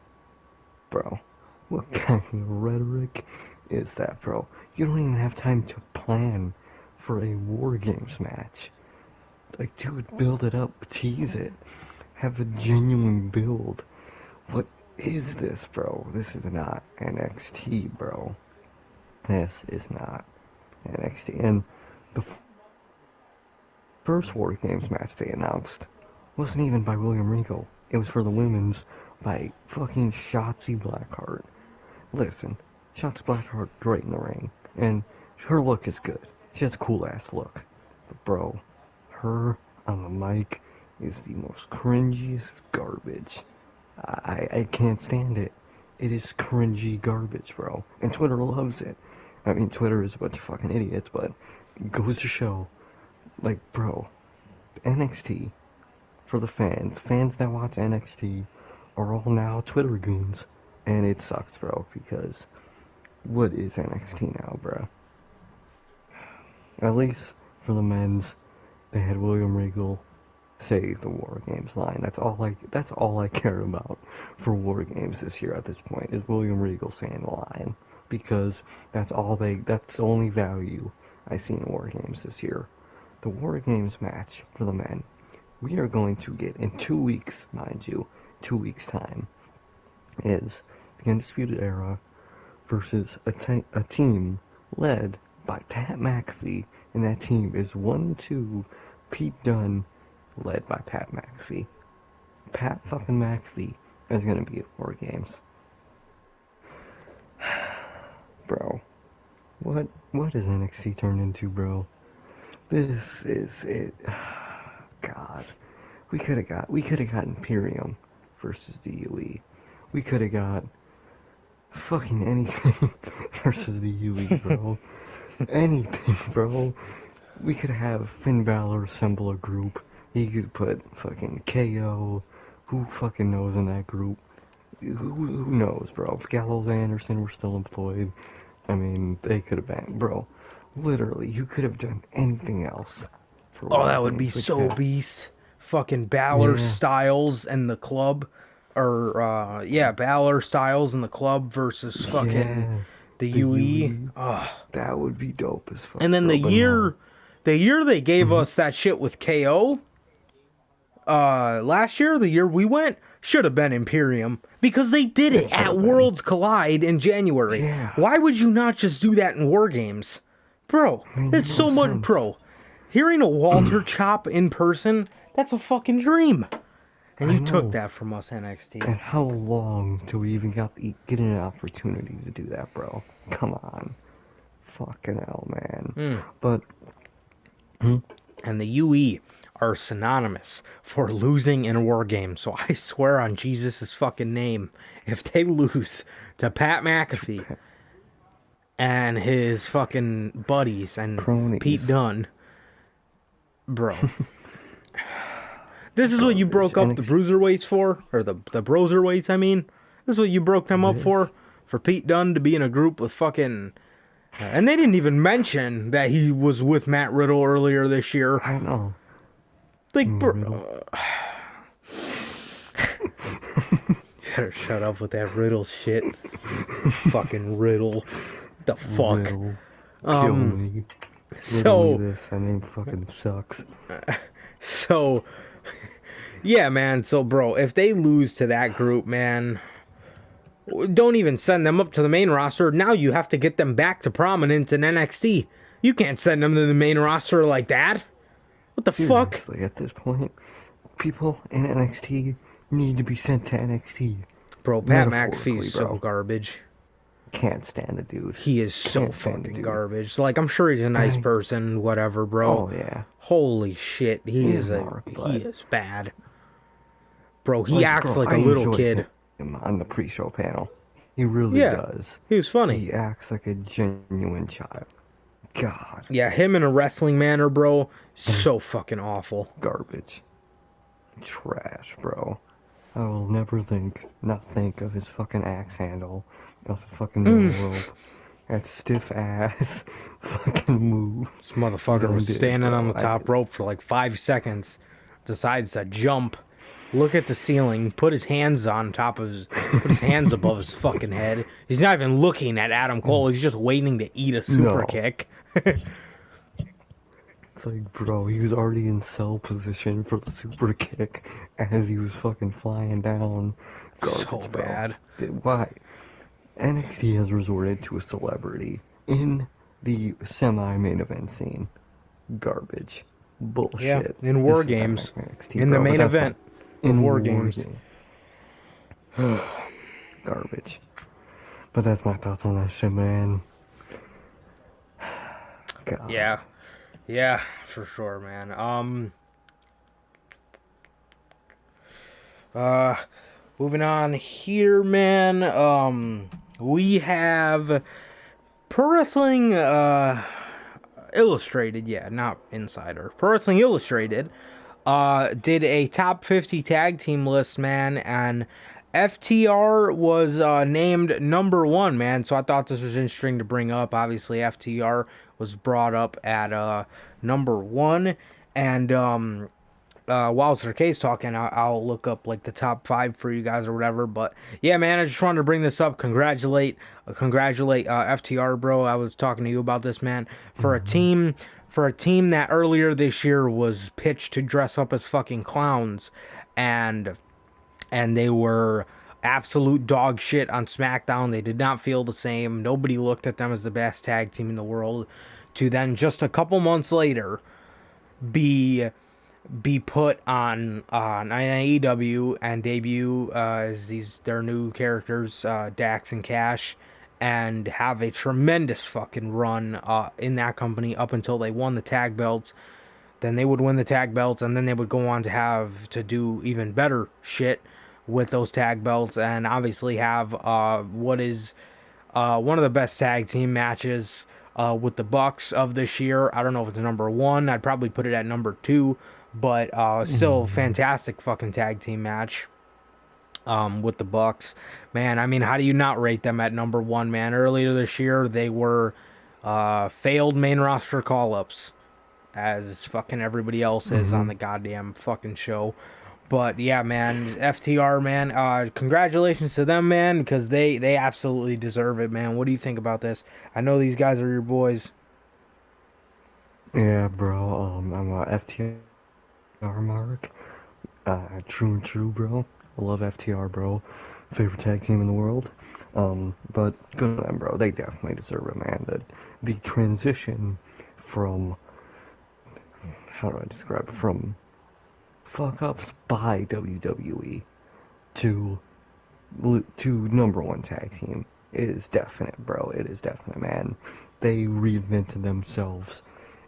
Bro, what kind of rhetoric is that, bro? You don't even have time to plan for a War Games match. Like, dude, build it up, tease it, have a genuine build. What is this, bro? This is not NXT, bro. This is not NXT. And the first War Games match they announced wasn't even by William Regal. It was for the women's by fucking Shotzi Blackheart. Listen, Shotzi Blackheart great in the ring, and her look is good. She has a cool ass look. But bro, her on the mic is the most cringiest garbage. I can't stand it. It is cringy garbage, bro. And Twitter loves it. I mean, Twitter is a bunch of fucking idiots, but it goes to show, like, bro, NXT, for the fans that watch NXT are all now Twitter goons, and it sucks, bro, because what is NXT now, bro? At least for the men's, they had William Regal say the War Games line. That's all I care about for War Games this year at this point, is William Regal saying the line, because that's the only value I see in War Games this year. The War Games match for the men, we are going to get in 2 weeks, mind you, 2 weeks time, is the Undisputed Era versus a team led by Pat McAfee, and that team is 1-2 Pete Dunne, led by Pat McAfee. Pat fucking McAfee is gonna be at War Games. Bro, what is NXT turned into, bro? This is it. God, we could have got Imperium versus DUE. We could have got fucking anything versus DUE, bro. Anything, bro. We could have Finn Balor assemble a group. He could put fucking KO. Who fucking knows in that group? Who knows, bro? If Gallows and Anderson were still employed, I mean, they could have been, bro. Literally, you could have done anything else for Oh, War that would be Games, but so beast. Fucking Balor yeah, Styles and the club. Or, yeah, Balor Styles and the club versus fucking yeah, the the UE. UE, Ugh. that would be dope as fuck, And then bro. But no, the year they gave hmm us that shit with KO, last year, the year we went, should have been Imperium. Because they did it it should at have been. Worlds Collide in January. Yeah, Why would you not just do that in War Games? Bro, made it's no so much, sense. bro. Hearing a Walter chop in person, that's a fucking dream. And I you took know. that from us, NXT. And how long till we even get an opportunity to do that, bro? Come on, fucking hell, man. But And the UE are synonymous for losing in a war game. So I swear on Jesus' fucking name, if they lose to Pat McAfee and his fucking buddies and cronies, Pete Dunne, bro. This is what you broke up the bruiserweights for, or the broserweights, I mean. This is what you broke them up for Pete Dunne to be in a group with fucking... and they didn't even mention that he was with Matt Riddle earlier this year. I know. Like, Riddle. You better shut up with that Riddle shit. Fucking Riddle. The fuck? Riddle. Kill me. So... this, that name fucking sucks. So... yeah, man. So, bro, if they lose to that group, man... don't even send them up to the main roster. Now you have to get them back to prominence in NXT. You can't send them to the main roster like that. What the fuck? Seriously, at this point, people in NXT need to be sent to NXT. Bro, Pat Metaphorically, McAfee is so bro. garbage. Can't stand the dude. He is so Can't stand the fucking dude. garbage. Like, I'm sure he's a nice person, whatever, bro. Oh yeah. Holy shit, he is bad. Bro, he acts like a little kid. Him on the pre-show panel. He really does. He was funny. He acts like a genuine child. God. Yeah, him in a wrestling manner, bro, so fucking awful. Garbage. Trash, bro. I will never not think of his fucking axe handle of the fucking middle rope. That stiff ass fucking move. This motherfucker was standing on the top rope for like 5 seconds, decides to jump, look at the ceiling, put his hands above his fucking head. He's not even looking at Adam Cole, he's just waiting to eat a super kick. It's like, bro, he was already in cell position for the super kick as he was fucking flying down. Garbage, So bad. Why? NXT has resorted to a celebrity in the semi-main event scene. Garbage. Bullshit. Yeah, in War This is Games. not NXT, In the bro, main but that's event. not- in War Games. Garbage. But that's my thoughts on that shit, man. God. Yeah, for sure, man. Moving on here, man. We have Pro Wrestling Illustrated, not Insider. Pro Wrestling Illustrated did a top 50 tag team list, man, and FTR was named number 1, man. So I thought this was interesting to bring up. Obviously, FTR was brought up at number 1, and while Sir-K's talking, I'll look up like the top 5 for you guys or whatever. But yeah, man, I just wanted to bring this up. Congratulate FTR, bro. I was talking to you about this, man. For a team that earlier this year was pitched to dress up as fucking clowns, and they were absolute dog shit on SmackDown. They did not feel the same. Nobody looked at them as the best tag team in the world. To then just a couple months later be put on AEW and debut as their new characters, Dax and Cash, and have a tremendous fucking run in that company up until they won the tag belts. Then they would win the tag belts, and then they would go on to have to do even better shit with those tag belts, and obviously have what is one of the best tag team matches with the Bucks of this year. I don't know if it's number 1. I'd probably put it at number 2. But still, fantastic fucking tag team match. With the Bucks, man. I mean, how do you not rate them at number one, man? Earlier this year, they were failed main roster call-ups, as fucking everybody else is on the goddamn fucking show. But yeah, man, FTR, man, congratulations to them, man, because they absolutely deserve it, man. What do you think about this? I know these guys are your boys. Yeah, bro. I'm a FTR mark. True and true, bro. I love FTR, bro. Favorite tag team in the world. But good on them, bro. They definitely deserve it, man. The transition from, how do I describe it? From fuck ups by WWE to number one tag team is definite, bro. It is definite, man. They reinvented themselves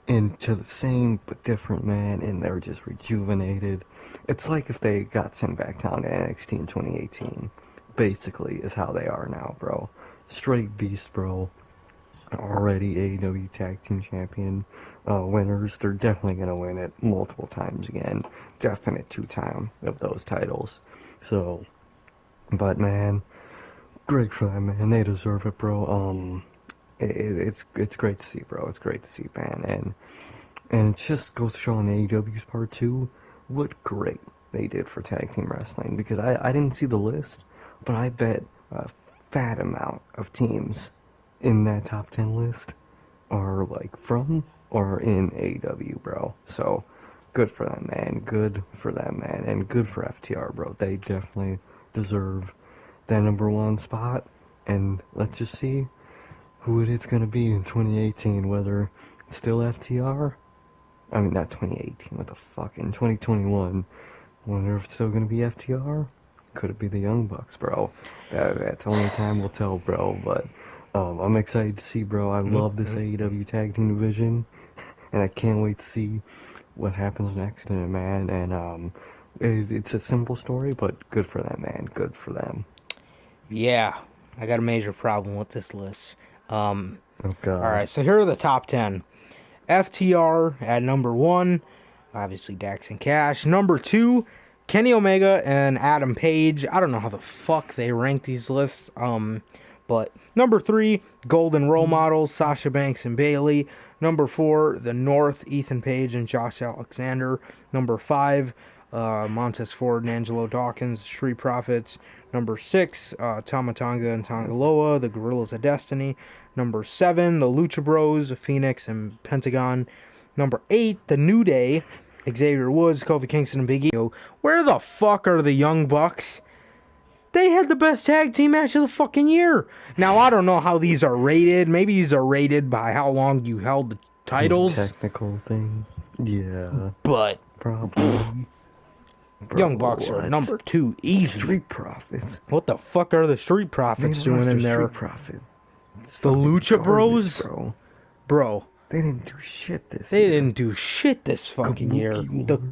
into the same but different, man, and they're just rejuvenated. It's like if they got sent back down to NXT in 2018, basically, is how they are now, bro. Straight beast, bro. Already AEW Tag Team Champion winners. They're definitely going to win it multiple times again. Definite two-time of those titles. So, but man, great for them, man. They deserve it, bro. It's great to see, bro. It's great to see, man. And it just goes to show on AEW's part too what great they did for tag team wrestling. Because I didn't see the list, but I bet a fat amount of teams in that top 10 list are like from or in AEW, bro. So good for them, man. Good for them, man. And good for FTR, bro. They definitely deserve that number one spot. And let's just see who it is going to be in 2018, whether it's still FTR. I mean, not 2018, what the fuck, in 2021, wonder if it's still going to be FTR. Could it be the Young Bucks, bro? That's only time will tell, bro, but I'm excited to see, bro. I love this AEW tag team division, and I can't wait to see what happens next in it, man, and it's a simple story, but good for them, man, good for them. Yeah, I got a major problem with this list. Oh, God. Alright, so here are the top 10. FTR at number 1, obviously Dax and Cash. Number 2, Kenny Omega and Adam Page. I don't know how the fuck they rank these lists. But number 3, Golden Role Models, Sasha Banks and Bayley. Number 4, The North, Ethan Page and Josh Alexander. Number 5, Montez Ford and Angelo Dawkins, Street Profits. Number 6, Tama Tonga and Tongaloa, the Gorillas of Destiny. Number 7, the Lucha Bros, Phoenix and Pentagon. Number 8, the New Day, Xavier Woods, Kofi Kingston and Big E. Where the fuck are the Young Bucks? They had the best tag team match of the fucking year. Now, I don't know how these are rated. Maybe these are rated by how long you held the titles. Technical thing. Yeah. But probably. Bro, Young Bucks are number 2, easy. Street Profits. What the fuck are the Street Profits doing in there? Street Profit. The Lucha garbage, Bros? Bro. They didn't do shit this year. They didn't do shit this fucking year. War. The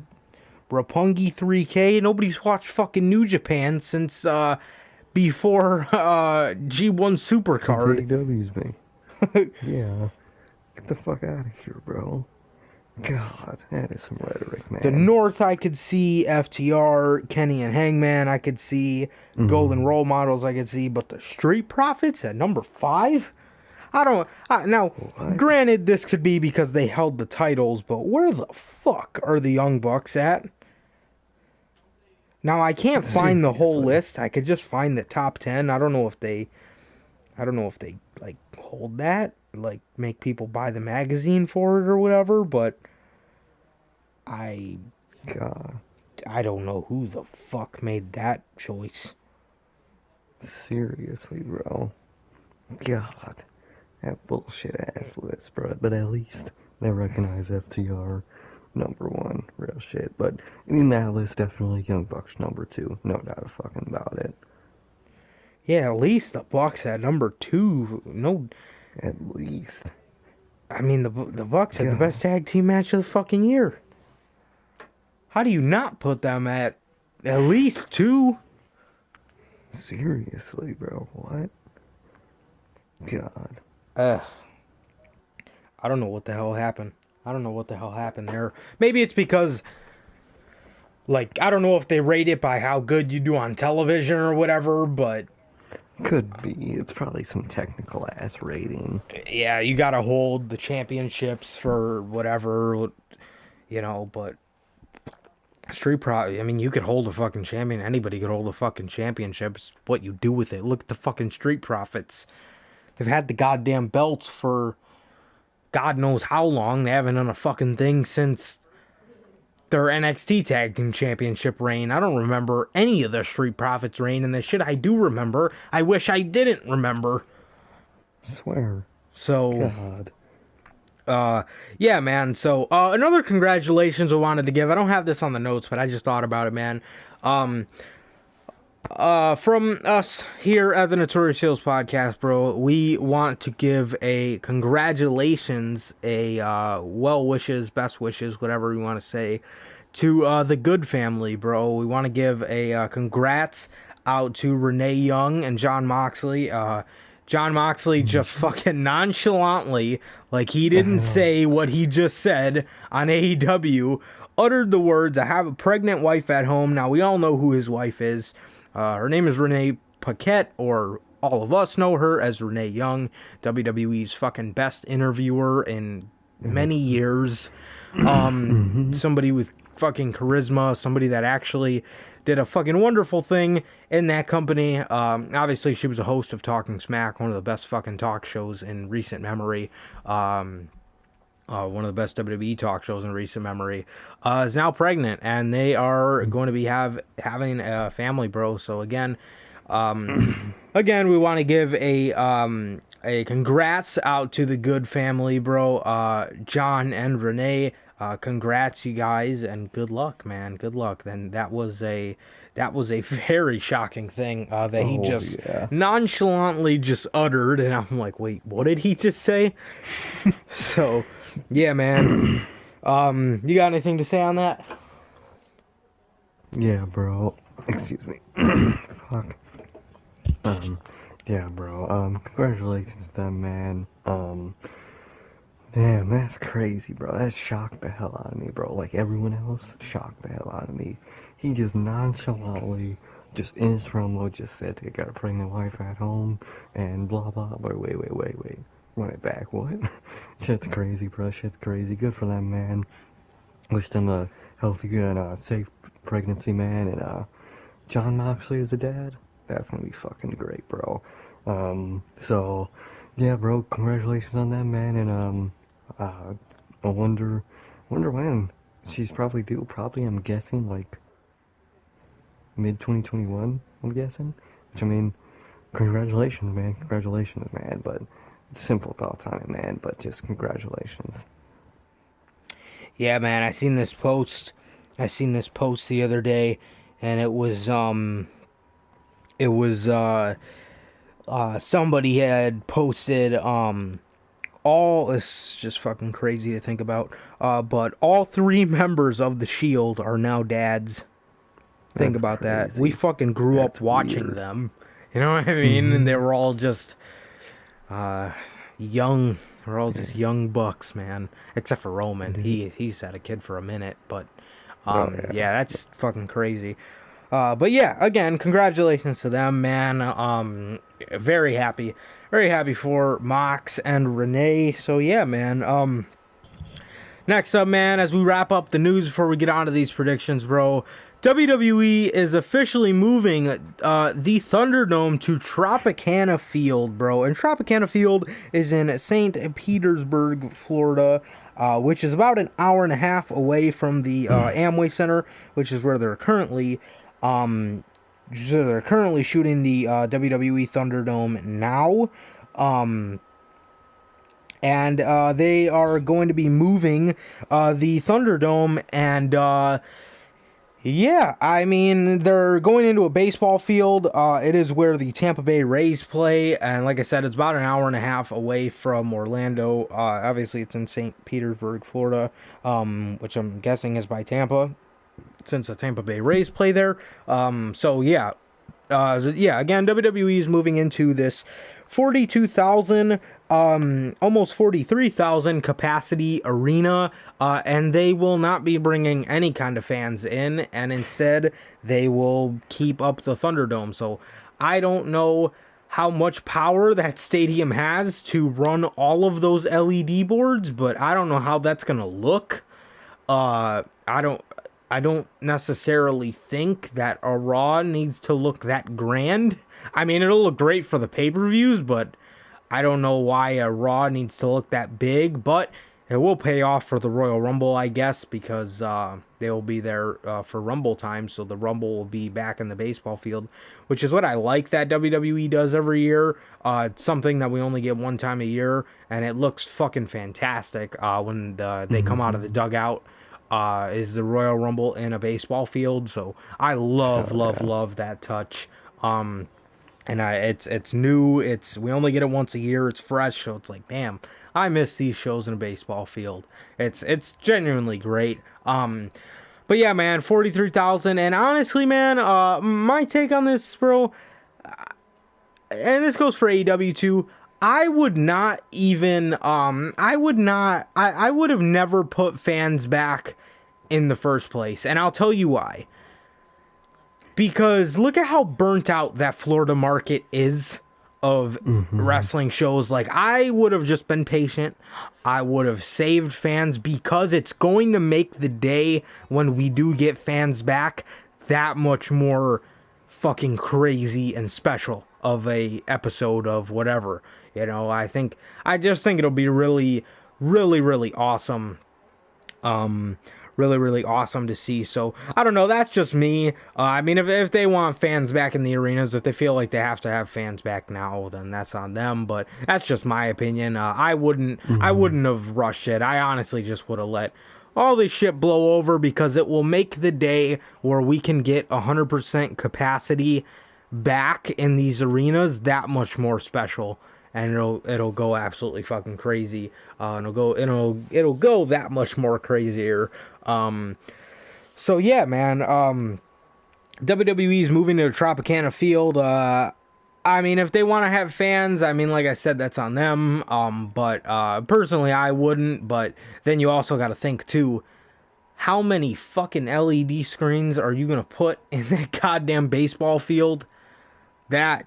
Roppongi 3K. Nobody's watched fucking New Japan since before G1 Supercard. AEW's me. Yeah. Get the fuck out of here, bro. God, that is some rhetoric, man. The North, I could see FTR, Kenny and Hangman. I could see Golden Role Models. I could see, but the Street Profits at number 5. I don't. Now, granted, this could be because they held the titles, but where the fuck are the Young Bucks at? Now, I can't find the whole list. I could just find the top 10. I don't know if they like hold that, like make people buy the magazine for it or whatever, but I don't know who the fuck made that choice. Seriously, bro. God. That bullshit ass list, bro. But at least they recognize FTR number 1. Real shit. But in that list, definitely Young Bucks number 2. No doubt fucking about it. Yeah, at least the Bucks at number 2. No. At least. I mean, the Bucks had the best tag team match of the fucking year. How do you not put them at least 2? Seriously, bro. What? God. I don't know what the hell happened. I don't know what the hell happened there. Maybe it's because Like, I don't know if they rate it by how good you do on television or whatever, but Could be. It's probably some technical ass rating. yeah, you gotta hold the championships for whatever, but Street Pro, I mean, you could hold a fucking champion. Anybody could hold a fucking championship. It's what you do with it. Look at the fucking Street Profits. They've had the goddamn belts for God knows how long. They haven't done a fucking thing since their NXT Tag Team Championship reign. I don't remember any of the Street Profits reign, and the shit I do remember, I wish I didn't remember. Swear. So, God. yeah, man. So, another congratulations I wanted to give. I don't have this on the notes, but I just thought about it, man. From us here at the Notorious Heels Podcast, bro, we want to give a congratulations, a well wishes, best wishes, whatever you want to say, to the Good family, bro. We want to give a congrats out to Renee Young and Jon Moxley. Jon Moxley just fucking nonchalantly, like he didn't say what he just said on AEW, uttered the words, "I have a pregnant wife at home." Now, we all know who his wife is. Her name is Renee Paquette, or all of us know her as Renee Young, WWE's fucking best interviewer in many years. Somebody with fucking charisma, somebody that actually did a fucking wonderful thing in that company. Obviously, she was a host of Talking Smack, one of the best fucking talk shows in recent memory. One of the best WWE talk shows in recent memory, is now pregnant, and they are going to be having a family, bro. So again, we want to give a congrats out to the Good family, bro. John and Renee, congrats, you guys, and good luck, man. Good luck. Then that was a very shocking thing that he just nonchalantly just uttered, and I'm like, wait, what did he just say? So. Yeah, man. You got anything to say on that? Yeah, bro. Excuse me. Fuck. Yeah, bro. Congratulations to them, man. Damn, that's crazy, bro. That shocked the hell out of me, bro. Like everyone else, shocked the hell out of me. He just nonchalantly, just in his promo, just said he got a pregnant wife at home, and blah, blah, but wait. Run it back, what? Shit's crazy, bro. Shit's crazy. Good for them, man. Wish them a healthy and safe pregnancy, man. And Jon Moxley is a dad. That's gonna be fucking great, bro. So yeah, bro. Congratulations on that, man. And I wonder when she's probably due. Probably, I'm guessing like mid 2021. I'm guessing. Which I mean, congratulations, man. Congratulations, man. But simple thoughts on it, man, but just congratulations. Yeah, man, I seen this post the other day, and it was somebody had posted all, it's just fucking crazy to think about, but all 3 members of the Shield are now dads. Think about that. We fucking grew up watching them. You know what I mean? And they were all just young. We're all just young bucks, man. Except for Roman. He's had a kid for a minute, but yeah, that's fucking crazy. But yeah, again, congratulations to them, man. Very happy for Mox and Renee. So yeah, man. Next up, man, as we wrap up the news before we get on to these predictions, bro, WWE is officially moving the ThunderDome to Tropicana Field, bro. And Tropicana Field is in St. Petersburg, Florida, which is about an hour and a half away from the Amway Center, which is where they're currently shooting the WWE ThunderDome now. And they are going to be moving the ThunderDome, and yeah, I mean, they're going into a baseball field. It is where the Tampa Bay Rays play, and like I said, it's about an hour and a half away from Orlando. Obviously, it's in St. Petersburg, Florida, which I'm guessing is by Tampa, since the Tampa Bay Rays play there. So yeah, again, WWE is moving into this 42,000, almost 43,000 capacity arena, and they will not be bringing any kind of fans in, and instead they will keep up the ThunderDome. So I don't know how much power that stadium has to run all of those LED boards, but I don't know how that's gonna look. I don't necessarily think that a Raw needs to look that grand. I mean, it'll look great for the pay-per-views, but I don't know why a Raw needs to look that big. But it will pay off for the Royal Rumble, I guess, because they will be there for Rumble time, so the Rumble will be back in the baseball field, which is what I like that WWE does every year. It's something that we only get one time a year, and it looks fucking fantastic when they come out of the dugout. Is the Royal Rumble in a baseball field, so I love that touch. And it's new. We only get it once a year. It's fresh, so it's like, damn, I miss these shows in a baseball field. It's genuinely great. But yeah, man, 43,000, and honestly, man, my take on this, bro, and this goes for AEW too. I would not even, I would have never put fans back in the first place. And I'll tell you why. Because look at how burnt out that Florida market is of wrestling shows. Like, I would have just been patient. I would have saved fans, because it's going to make the day when we do get fans back that much more fucking crazy and special of a episode of whatever. You know, I just think it'll be really awesome. Really awesome to see. So I don't know, that's just me. I mean, if they want fans back in the arenas, if they feel like they have to have fans back now, then that's on them, but that's just my opinion. I wouldn't have rushed it. I honestly just would have let all this shit blow over, because it will make the day where we can get 100% capacity back in these arenas that much more special, and it'll go absolutely fucking crazy. It'll go that much more crazier. So yeah, man. WWE is moving to the Tropicana Field. I mean, if they want to have fans, I mean, like I said, that's on them. But personally, I wouldn't. But then you also got to think too, how many fucking LED screens are you gonna put in that goddamn baseball field? I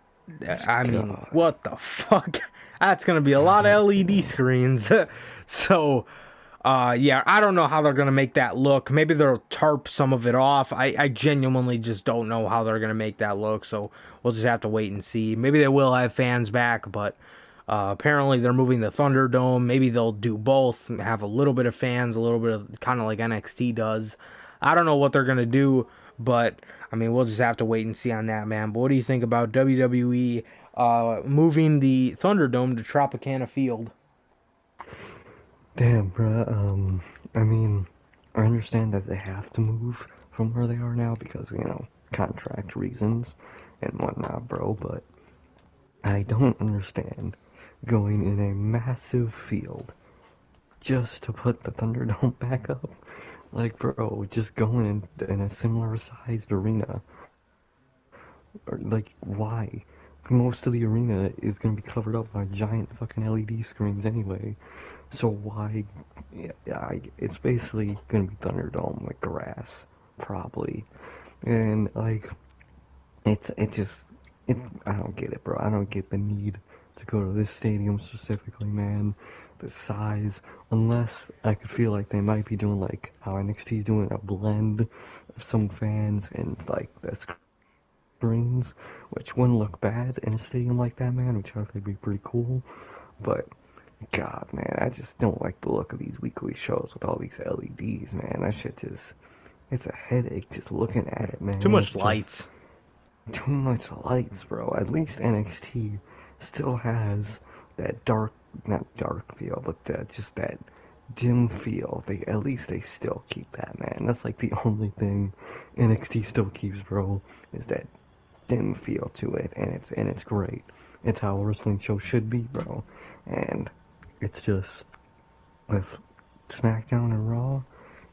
mean, what the fuck? That's gonna be a lot of LED screens. So, yeah, I don't know how they're gonna make that look. Maybe they'll tarp some of it off. I genuinely just don't know how they're gonna make that look. So we'll just have to wait and see. Maybe they will have fans back, but apparently they're moving the ThunderDome. Maybe they'll do both. Have a little bit of fans, a little bit of kind of like NXT does. I don't know what they're gonna do, but I mean, we'll just have to wait and see on that, man. But what do you think about WWE moving the ThunderDome to Tropicana Field? Damn, bruh. I mean, I understand that they have to move from where they are now because, contract reasons and whatnot, bro, but I don't understand going in a massive field just to put the ThunderDome back up. Like, bro, just going in a similar sized arena. Like, why? Most of the arena is going to be covered up by giant fucking LED screens anyway. So why? Yeah, it's basically going to be ThunderDome with grass, probably. And, like, I don't get it, bro. I don't get the need to go to this stadium specifically, man. The size, unless I could feel like they might be doing like how NXT is doing a blend of some fans and like the screens, which wouldn't look bad in a stadium like that, man, which I think would be pretty cool. But God, man, I just don't like the look of these weekly shows with all these LEDs, man. That shit it's a headache just looking at it, man. Too much lights. Too much lights, bro. At least NXT still has that not dark feel, but just that dim feel. At least they still keep that, man. That's like the only thing NXT still keeps, bro, is that dim feel to it, and it's great. It's how a wrestling show should be, bro. And it's just with SmackDown and Raw,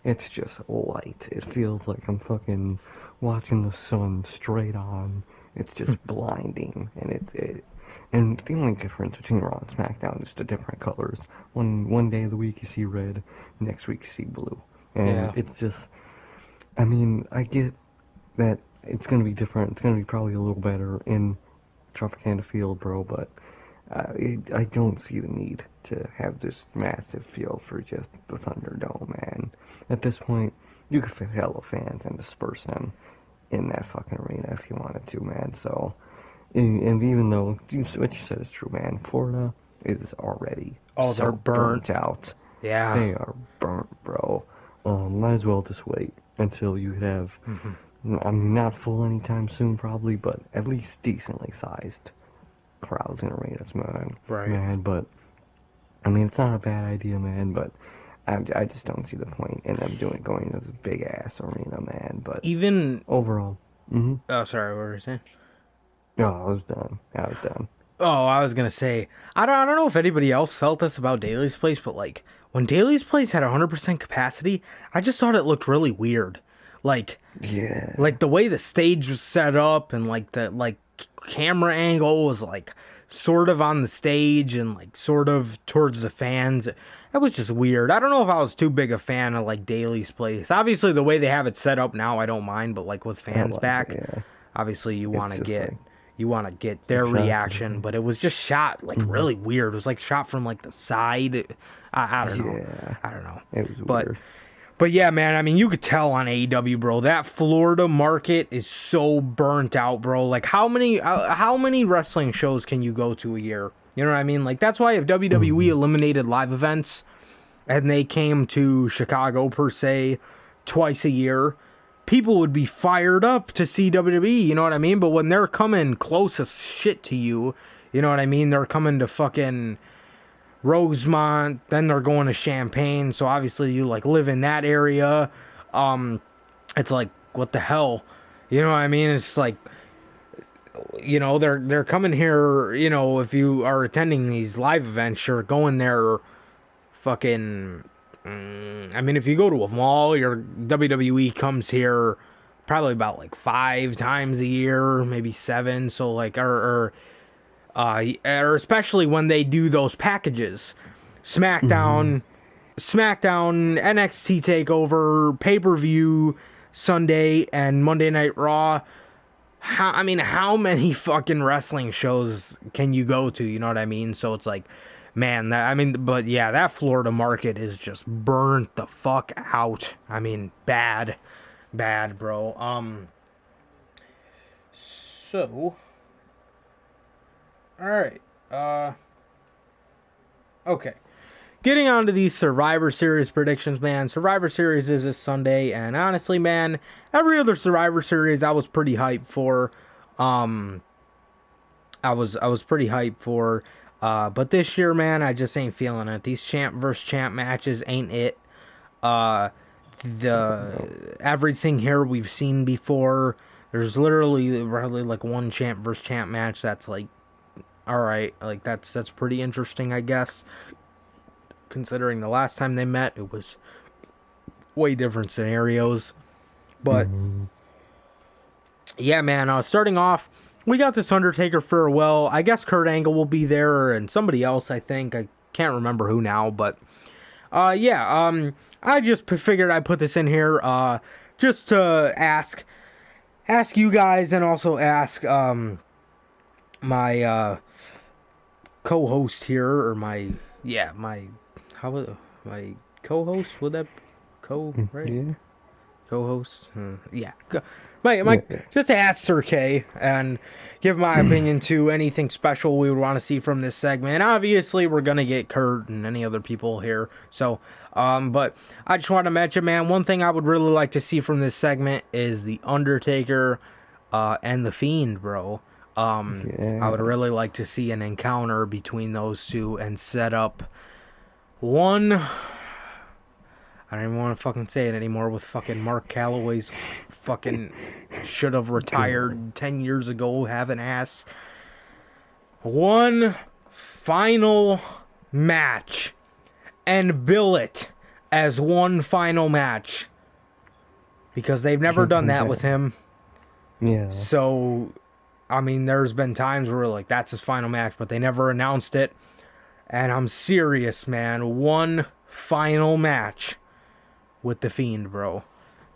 it's just light. It feels like I'm fucking watching the sun straight on. It's just blinding, and And the only difference between Raw and SmackDown is the different colors. One day of the week you see red, next week you see blue. And Yeah. it's just, I mean, I get that it's going to be different. It's going to be probably a little better in Tropicana Field, bro, but I don't see the need to have this massive field for just the Thunderdome, man. At this point, you could fit hella fans and disperse them in that fucking arena if you wanted to, man. So, and even though what you said is true, man, Florida is already They're burnt. burnt out. Yeah. They are burnt, bro. Might as well just wait until you have, I mean, not full anytime soon, probably, but at least decently sized crowds in arenas, man. Right. Man, but I mean, it's not a bad idea, man. But I just don't see the point in them going to this big ass arena, man. But Even overall, oh, sorry, what were you saying? no, I was done. Oh, I was gonna say, I don't know if anybody else felt this about Daly's Place, but like when Daly's Place had 100% capacity, I just thought it looked really weird. Like, Yeah. like the way the stage was set up and like the camera angle was like sort of on the stage and like sort of towards the fans. It was just weird. I don't know if I was too big a fan of like Daly's Place. Obviously, the way they have it set up now, I don't mind. But like with fans like back, it, yeah. obviously you want to just get like- you want to get their Exactly. reaction. But it was just shot like really weird. It was like shot from like the side. I don't know. Yeah. I don't know. It was But weird. But yeah, man, I mean, you could tell on AEW, bro, that Florida market is so burnt out, bro. Like, how many wrestling shows can you go to a year? You know what I mean? Like, that's why if WWE eliminated live events and they came to Chicago, per se, twice a year, people would be fired up to see WWE, you know what I mean? But when they're coming close as shit to you, you know what I mean? They're coming to fucking Rosemont, then they're going to Champaign, so obviously you like live in that area. It's like, what the hell, you know what I mean? It's like, you know, they're coming here, you know, if you are attending these live events, you're going there fucking, I mean, if you go to a mall, your WWE comes here probably about like 5 times a year, maybe 7, so like, or especially when they do those packages, SmackDown, NXT Takeover, pay-per-view, Sunday, and Monday Night Raw. How many fucking wrestling shows can you go to? You know what I mean? So it's like, man, but yeah, that Florida market is just burnt the fuck out. I mean, bad, bro. So. Alright, okay. Getting on to these Survivor Series predictions, man. Survivor Series is this Sunday, and honestly, man, every other Survivor Series I was pretty hyped for. I was pretty hyped for, but this year, man, I just ain't feeling it. These champ versus champ matches ain't it. Everything here we've seen before. There's literally like one champ versus champ match that's like, alright, like that's pretty interesting, I guess. Considering the last time they met, it was way different scenarios. But yeah, man, starting off, we got this Undertaker farewell. I guess Kurt Angle will be there and somebody else, I think. I can't remember who now, but I just figured I'd put this in here just to ask you guys and also ask my co-host here, or my co-host, would that right? Yeah. Co-host, yeah. My just to ask Sir K and give my opinion to anything special we would want to see from this segment. Obviously, we're gonna get Kurt and any other people here, so but I just want to mention, man, one thing I would really like to see from this segment is the Undertaker and the Fiend, bro. I would really like to see an encounter between those two and set up one. I don't even want to fucking say it anymore with fucking Mark Calloway's fucking should have retired 10 years ago, have an ass. One final match and bill it as one final match, because they've never done that with him. Yeah. So I mean, there's been times where like that's his final match, but they never announced it. And I'm serious, man. One final match with The Fiend, bro.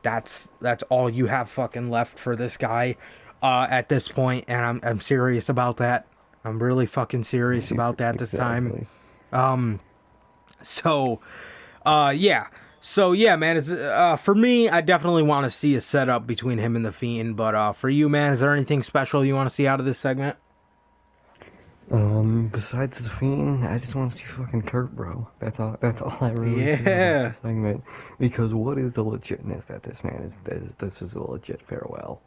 That's all you have fucking left for this guy at this point, and I'm serious about that. I'm really fucking serious about that this time. So yeah. So yeah, man, it's for me, I definitely want to see a setup between him and The Fiend, but for you, man, is there anything special you want to see out of this segment? Besides The Fiend, I just want to see fucking Kurt, bro. That's all I really care about this segment. Because what is the legitness that this man is, this is a legit farewell.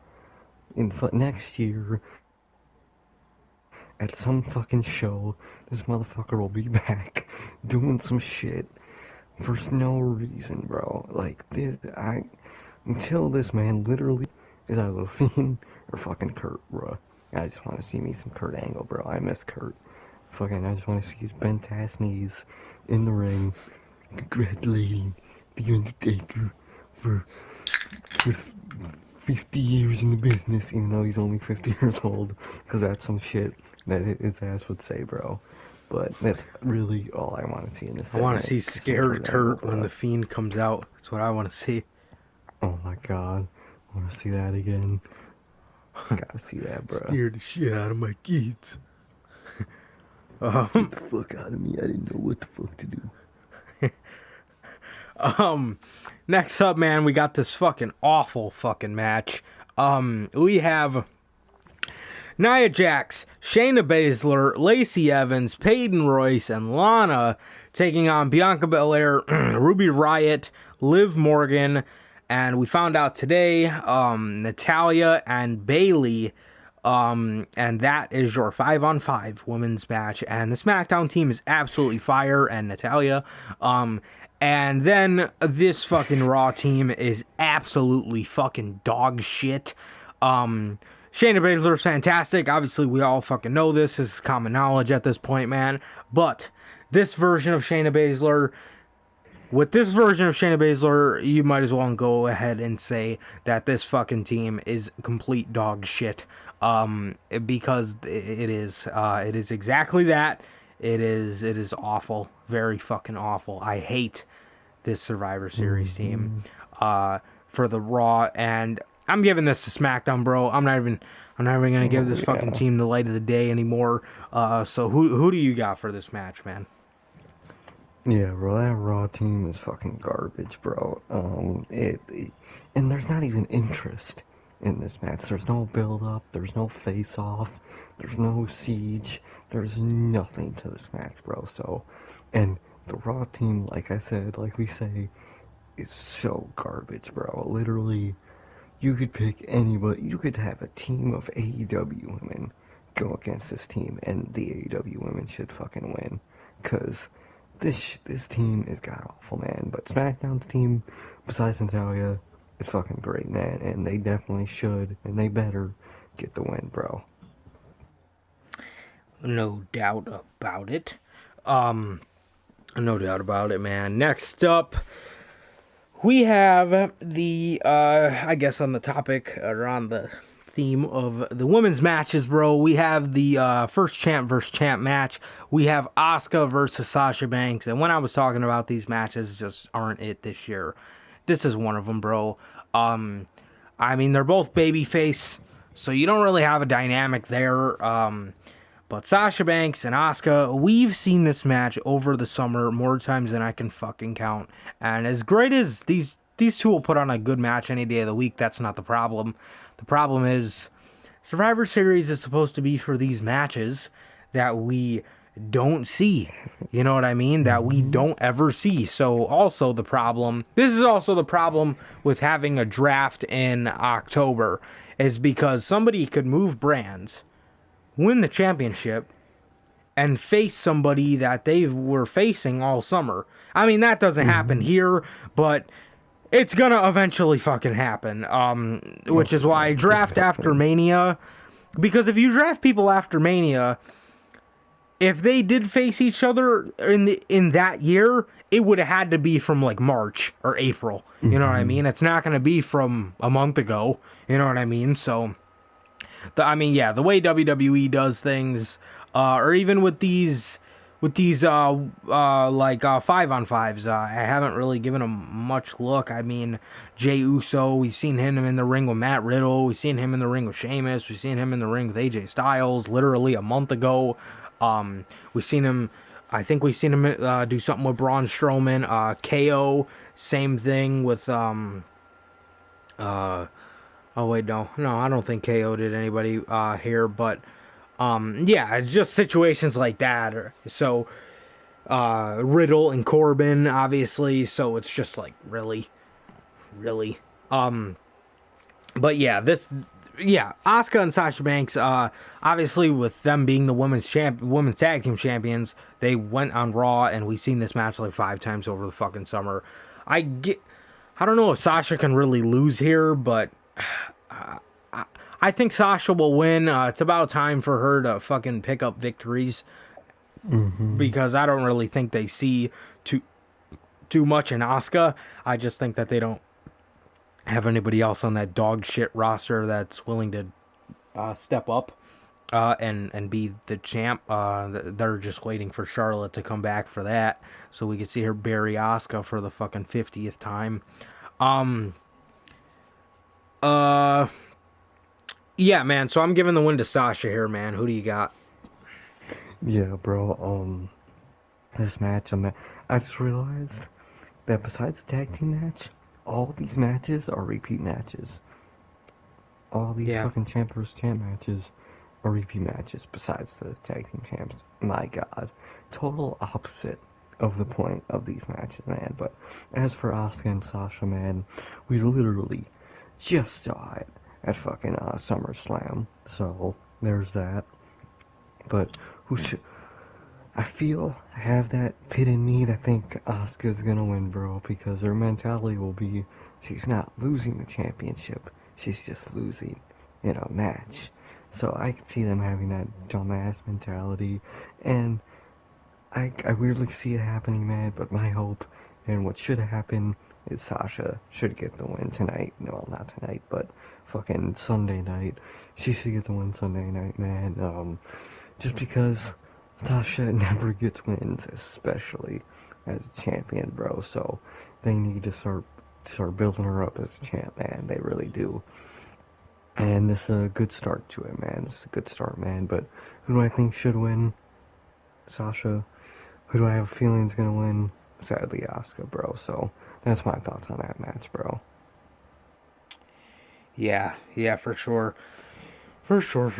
Next year, at some fucking show, this motherfucker will be back doing some shit for no reason, bro. Like, until this man literally is either The Fiend or fucking Kurt, bro. I just want to see me some Kurt Angle, bro. I miss Kurt. Fucking, I just want to see his bent ass knees in the ring, congratulating The Undertaker for 50 years in the business, even though he's only 50 years old, because that's some shit that his ass would say, bro. But that's really all I want to see in this segment. I want to see scared Kurt when The Fiend comes out. That's what I want to see. Oh my god. I want to see that again. Gotta see that, bro. Scared the shit out of my kids. Get the fuck out of me. I didn't know what the fuck to do. Next up, man, we got this fucking awful fucking match. We have Nia Jax, Shayna Baszler, Lacey Evans, Peyton Royce, and Lana taking on Bianca Belair, Ruby Riott, Liv Morgan, and we found out today, Natalya and Bayley, and that is your 5-on-5 women's match, and the SmackDown team is absolutely fire, and Natalya, and then this fucking Raw team is absolutely fucking dog shit. Shayna Baszler is fantastic. Obviously, we all fucking know this. This is common knowledge at this point, man. But this version of Shayna Baszler, with this version of Shayna Baszler, you might as well go ahead and say that this fucking team is complete dog shit. Because it is exactly that. It is awful. Very fucking awful. I hate this Survivor Series team for the Raw, and I'm giving this to SmackDown, bro. I'm not even gonna give this fucking team the light of the day anymore. So who do you got for this match, man? Yeah, bro, that Raw team is fucking garbage, bro. And there's not even interest in this match. There's no build-up, there's no face-off, there's no siege, there's nothing to this match, bro. So, and the Raw team, like I said, like we say, is so garbage, bro. Literally, you could pick anybody, you could have a team of AEW women go against this team, and the AEW women should fucking win. Cause this team is god-awful, man. But SmackDown's team, besides Natalya, is fucking great, man. And they definitely should, and they better get the win, bro. No doubt about it. No doubt about it, man. Next up, we have the, I guess on the topic, or on the theme of the women's matches, bro, we have the first champ versus champ match. We have Asuka versus Sasha Banks, and when I was talking about these matches just aren't it this year. This is one of them, bro. I mean, they're both babyface, so you don't really have a dynamic there. But Sasha Banks and Asuka, we've seen this match over the summer more times than I can fucking count. And as great as these two will put on a good match any day of the week, that's not the problem. The problem is Survivor Series is supposed to be for these matches that we don't see. You know what I mean? That we don't ever see. So also the problem, this is also the problem with having a draft in October, is because somebody could move brands, win the championship, and face somebody that they were facing all summer. I mean, that doesn't happen here, but it's gonna eventually fucking happen. Which is why I draft after Mania, because if you draft people after Mania, if they did face each other in that year, it would have had to be from like March or April. You know what I mean? It's not gonna be from a month ago. You know what I mean? So I mean, yeah, the way WWE does things, or even with these 5-on-5s, I haven't really given them much look. I mean, Jey Uso, we've seen him in the ring with Matt Riddle, we've seen him in the ring with Sheamus, we've seen him in the ring with AJ Styles literally a month ago. We've seen him, I think we've seen him do something with Braun Strowman. KO, same thing with uh oh wait, no, I don't think KO did anybody here, but yeah, it's just situations like that. So Riddle and Corbin, obviously. So it's just like really, really. But yeah, Asuka and Sasha Banks. Obviously, with them being the women's tag team champions, they went on Raw, and we've seen this match like 5 times over the fucking summer. I don't know if Sasha can really lose here, but I think Sasha will win. It's about time for her to fucking pick up victories, because I don't really think they see too much in Asuka. I just think that they don't have anybody else on that dog shit roster that's willing to step up and be the champ. They're just waiting for Charlotte to come back for that, so we can see her bury Asuka for the fucking 50th time. Yeah, man. So I'm giving the win to Sasha here, man. Who do you got? Yeah, bro. This match, I just realized that besides the tag team match, all these matches are repeat matches. All these fucking champ vs. champ matches are repeat matches besides the tag team champs. My God. Total opposite of the point of these matches, man. But as for Asuka and Sasha, man, we literally just saw it at fucking SummerSlam. So, there's that. But I have that pit in me that think Asuka's gonna win, bro, because their mentality will be, she's not losing the championship, she's just losing in a match. So I can see them having that dumbass mentality, and I weirdly see it happening, man, but my hope, and what should happen, is Sasha should get the win tonight. No, not tonight, but fucking Sunday night. She should get the win Sunday night, man, just because Sasha never gets wins, especially as a champion, bro. So they need to start building her up as a champ, man. They really do. And this is a good start to it, man. This is a good start, man. But who do I think should win? Sasha. Who do I have a feeling is gonna win? Sadly, Asuka, bro. So that's my thoughts on that match, bro. Yeah, for sure. For sure.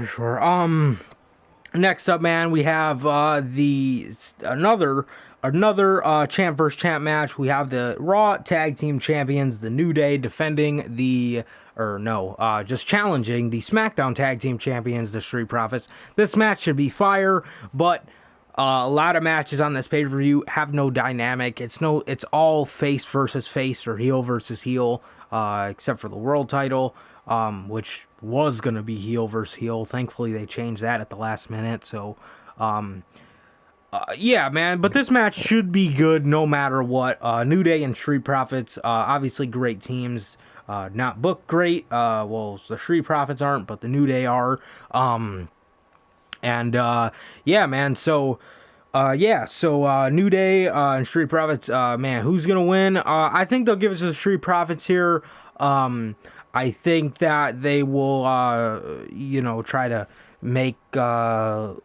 Next up, man, we have another champ versus champ match. We have the Raw Tag Team Champions, the New Day, defending just challenging the SmackDown Tag Team Champions, the Street Profits. This match should be fire, but a lot of matches on this pay-per-view have no dynamic. It's all face versus face or heel versus heel, except for the world title, which was going to be heel versus heel. Thankfully, they changed that at the last minute. So, yeah, man. But this match should be good no matter what. New Day and Street Profits, obviously great teams. Not booked great. Well, the Street Profits aren't, but the New Day are. Yeah, man. So, New Day and Street Profits. Man, who's gonna win? I think they'll give it to the Street Profits here. I think that they will, try to make them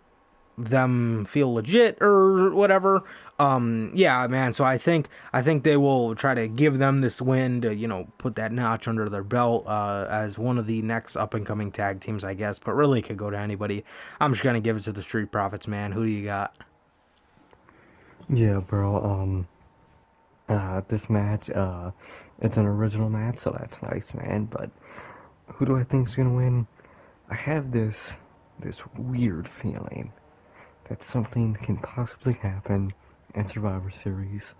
feel legit or whatever. Yeah, man. So I think they will try to give them this win to, put that notch under their belt as one of the next up and coming tag teams, I guess. But really, it could go to anybody. I'm just gonna give it to the Street Profits, man. Who do you got? Yeah, bro. This match, it's an original match, so that's nice, man. But who do I think's gonna win? I have this weird feeling that something can possibly happen in Survivor Series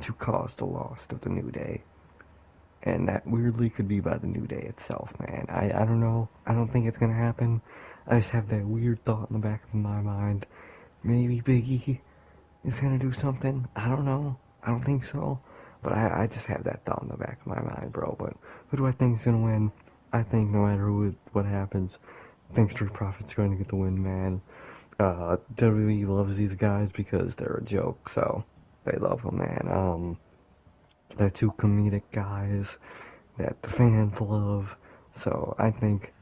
to cause the loss of the New Day. And that weirdly could be by the New Day itself, man. I don't know. I don't think it's gonna happen. I just have that weird thought in the back of my mind. Maybe Big E is gonna do something. I don't know. I don't think so. But I just have that thought in the back of my mind, bro. But who do I think is gonna win? I think no matter what happens, think Street Profits going to get the win, man. WWE loves these guys because they're a joke, so they love them, man. They're two comedic guys that the fans love, so I think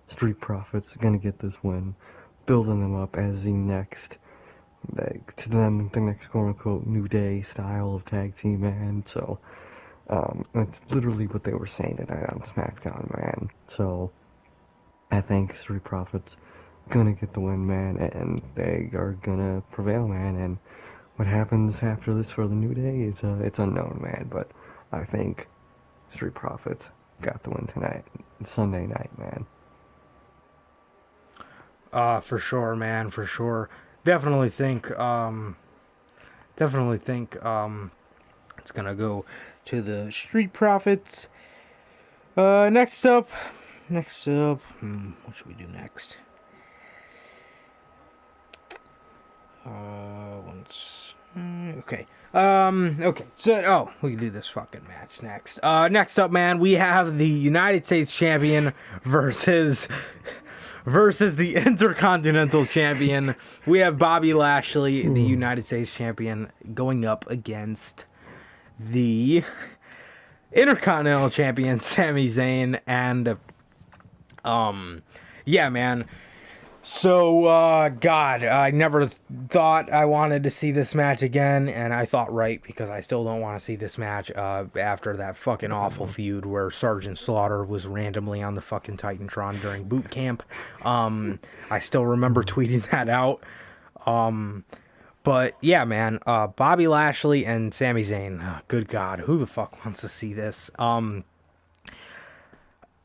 Street Profits gonna get this win, building them up as the next, like, to them, the next quote-unquote New Day style of tag team, man. So that's literally what they were saying tonight on SmackDown, man. So I think Street Profits gonna get the win, man, and they are gonna prevail, man. And what happens after this for the New Day is it's unknown, man. But I think Street Profits got the win tonight, Sunday night, man. For sure, man, for sure. Definitely think, definitely think, it's gonna go to the Street Profits. Next up, what should we do next? Okay. Okay. So, we can do this fucking match next. Next up, man, we have the United States Champion versus the Intercontinental Champion. We have Bobby Lashley, the United States Champion, going up against the Intercontinental Champion, Sami Zayn, and yeah, man. So, God, I never thought I wanted to see this match again, and I thought right, because I still don't want to see this match after that fucking awful feud where Sergeant Slaughter was randomly on the fucking Titantron during boot camp. I still remember tweeting that out. But, yeah, man, Bobby Lashley and Sami Zayn, good God, who the fuck wants to see this?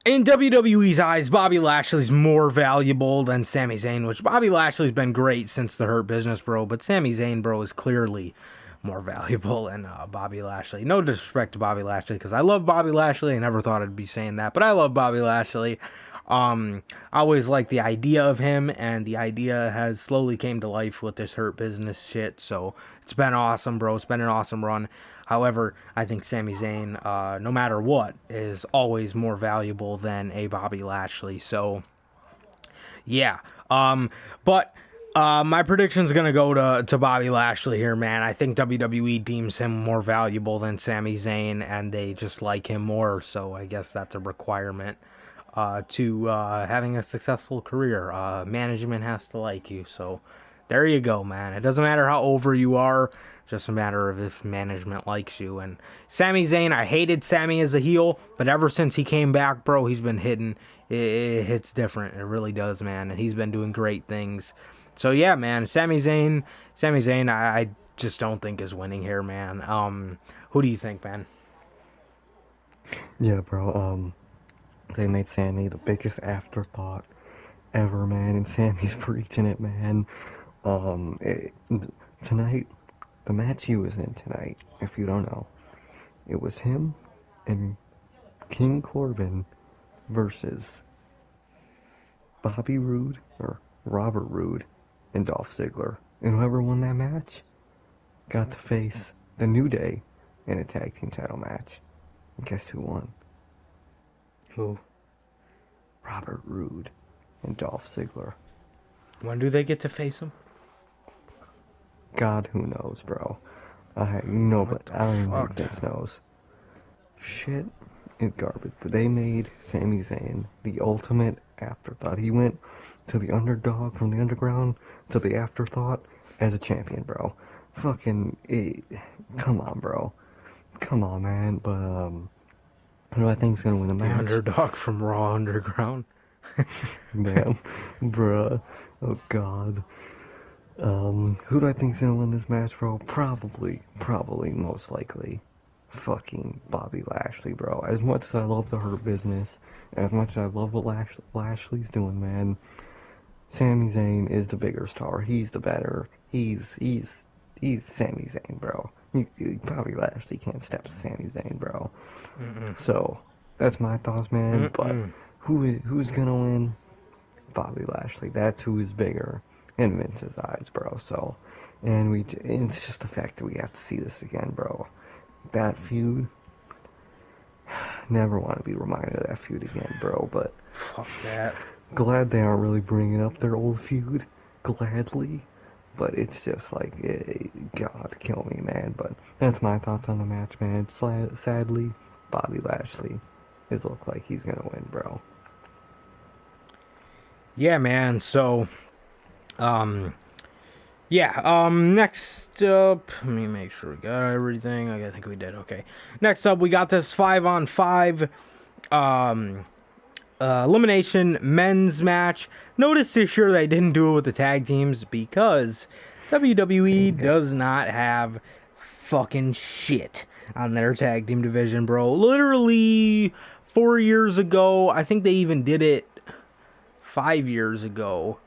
In WWE's eyes, Bobby Lashley's more valuable than Sami Zayn, which Bobby Lashley's been great since the Hurt Business, bro, but Sami Zayn, bro, is clearly more valuable than Bobby Lashley. No disrespect to Bobby Lashley, because I love Bobby Lashley. I never thought I'd be saying that, but I love Bobby Lashley. I always liked the idea of him, and the idea has slowly came to life with this Hurt Business shit, so it's been awesome, bro. It's been an awesome run. However, I think Sami Zayn, no matter what, is always more valuable than a Bobby Lashley. So, yeah. But my prediction's going to go to Bobby Lashley here, man. I think WWE deems him more valuable than Sami Zayn, and they just like him more. So I guess that's a requirement to having a successful career. Management has to like you. So there you go, man. It doesn't matter how over you are. Just a matter of if management likes you. And Sami Zayn, I hated Sami as a heel, but ever since he came back, bro, he's been hitting. It hits different. It really does, man. And he's been doing great things. So yeah, man, Sami Zayn, I just don't think is winning here, man. Who do you think, man? Yeah, bro. They made Sami the biggest afterthought ever, man, and Sami's preaching it, man. Tonight. The match he was in tonight, if you don't know, it was him and King Corbin versus Bobby Roode, or Robert Roode, and Dolph Ziggler. And whoever won that match got to face the New Day in a tag team title match. And guess who won? Who? Robert Roode and Dolph Ziggler. When do they get to face him? God, who knows, bro? I know, but I don't even fuck? think Vince knows. Shit is garbage. But they made Sami Zayn the ultimate afterthought. He went to the underdog from the underground to the afterthought as a champion, bro. Come on, bro. Come on, man. But who do I think's gonna win the match? The underdog from Raw Underground. Damn, bruh. Oh God. Who do I think's gonna win this match, bro? Probably, most likely, fucking Bobby Lashley, bro. As much as I love the Hurt Business, as much as I love what Lashley's doing, man, Sami Zayn is the bigger star. He's the better. He's Sami Zayn, bro. Bobby Lashley can't step to Sami Zayn, bro. So that's my thoughts, man. But who's gonna win? Bobby Lashley. That's who is bigger in Vince's eyes, bro. So, and it's just the fact that we have to see this again, bro. That feud, never want to be reminded of that feud again, bro. But Fuck that. glad they aren't really bringing up their old feud. Gladly. But it's just like, God, kill me, man. But that's my thoughts on the match, man. Sadly, Bobby Lashley it looks like he's gonna win, bro. Yeah, man. So, next up, let me make sure we got everything. I think we did. Okay. Next up, we got this 5-on-5 elimination men's match. Notice this year they didn't do it with the tag teams because WWE does not have fucking shit on their tag team division, bro. Literally 4 years ago, I think they even did it 5 years ago.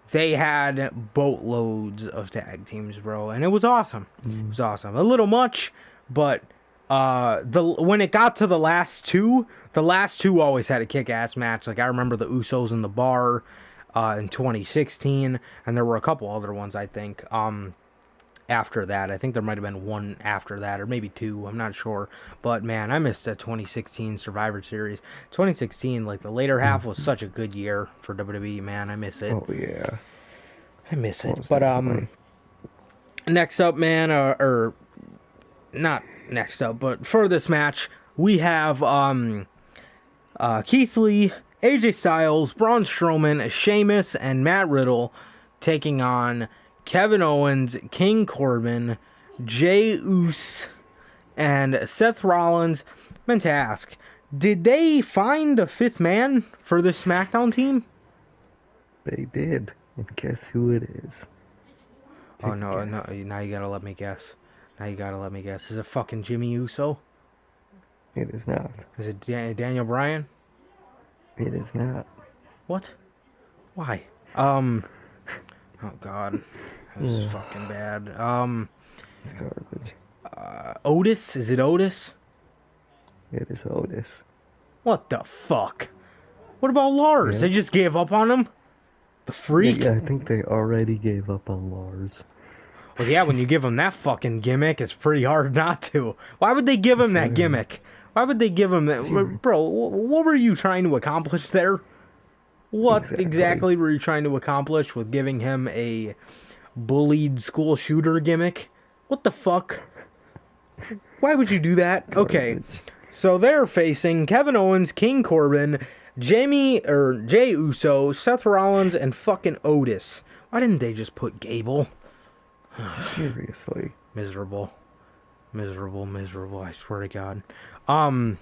They had boatloads of tag teams, bro, and it was awesome. It was awesome. A little much, but when it got to the last two always had a kick-ass match. Like, I remember the Usos in the bar in 2016, and there were a couple other ones, I think, after that. I think there might have been one after that, or maybe two, I'm not sure. But, man, I missed the 2016 Survivor Series. 2016, like, the later half was such a good year for WWE, man. I miss it. Oh, yeah. I miss it. But, next up, man, or not next up, but for this match, we have Keith Lee, AJ Styles, Braun Strowman, Sheamus, and Matt Riddle taking on Kevin Owens, King Corbin, Jey Uso, and Seth Rollins. I meant to ask, did they find a fifth man for this SmackDown team? They did. And guess who it is? Oh, no, now you gotta let me guess. Is it fucking Jimmy Uso? It is not. Is it Daniel Bryan? It is not. What? Why? Oh God. That's fucking bad. It's garbage. Otis? Is it Otis? It is Otis. What the fuck? What about Lars? Yeah. They just gave up on him? The freak? Yeah, I think they already gave up on Lars. Well, yeah, when you give him that fucking gimmick, it's pretty hard not to. Why would they give him that gimmick? Why would they give him that? Bro, what were you trying to accomplish there? What exactly were you trying to accomplish with giving him a bullied school shooter gimmick? What the fuck? Why would you do that? Okay, so they're facing Kevin Owens, King Corbin, Jey Uso, Seth Rollins, and fucking Otis. Why didn't they just put Gable? Seriously. Miserable, I swear to God. God.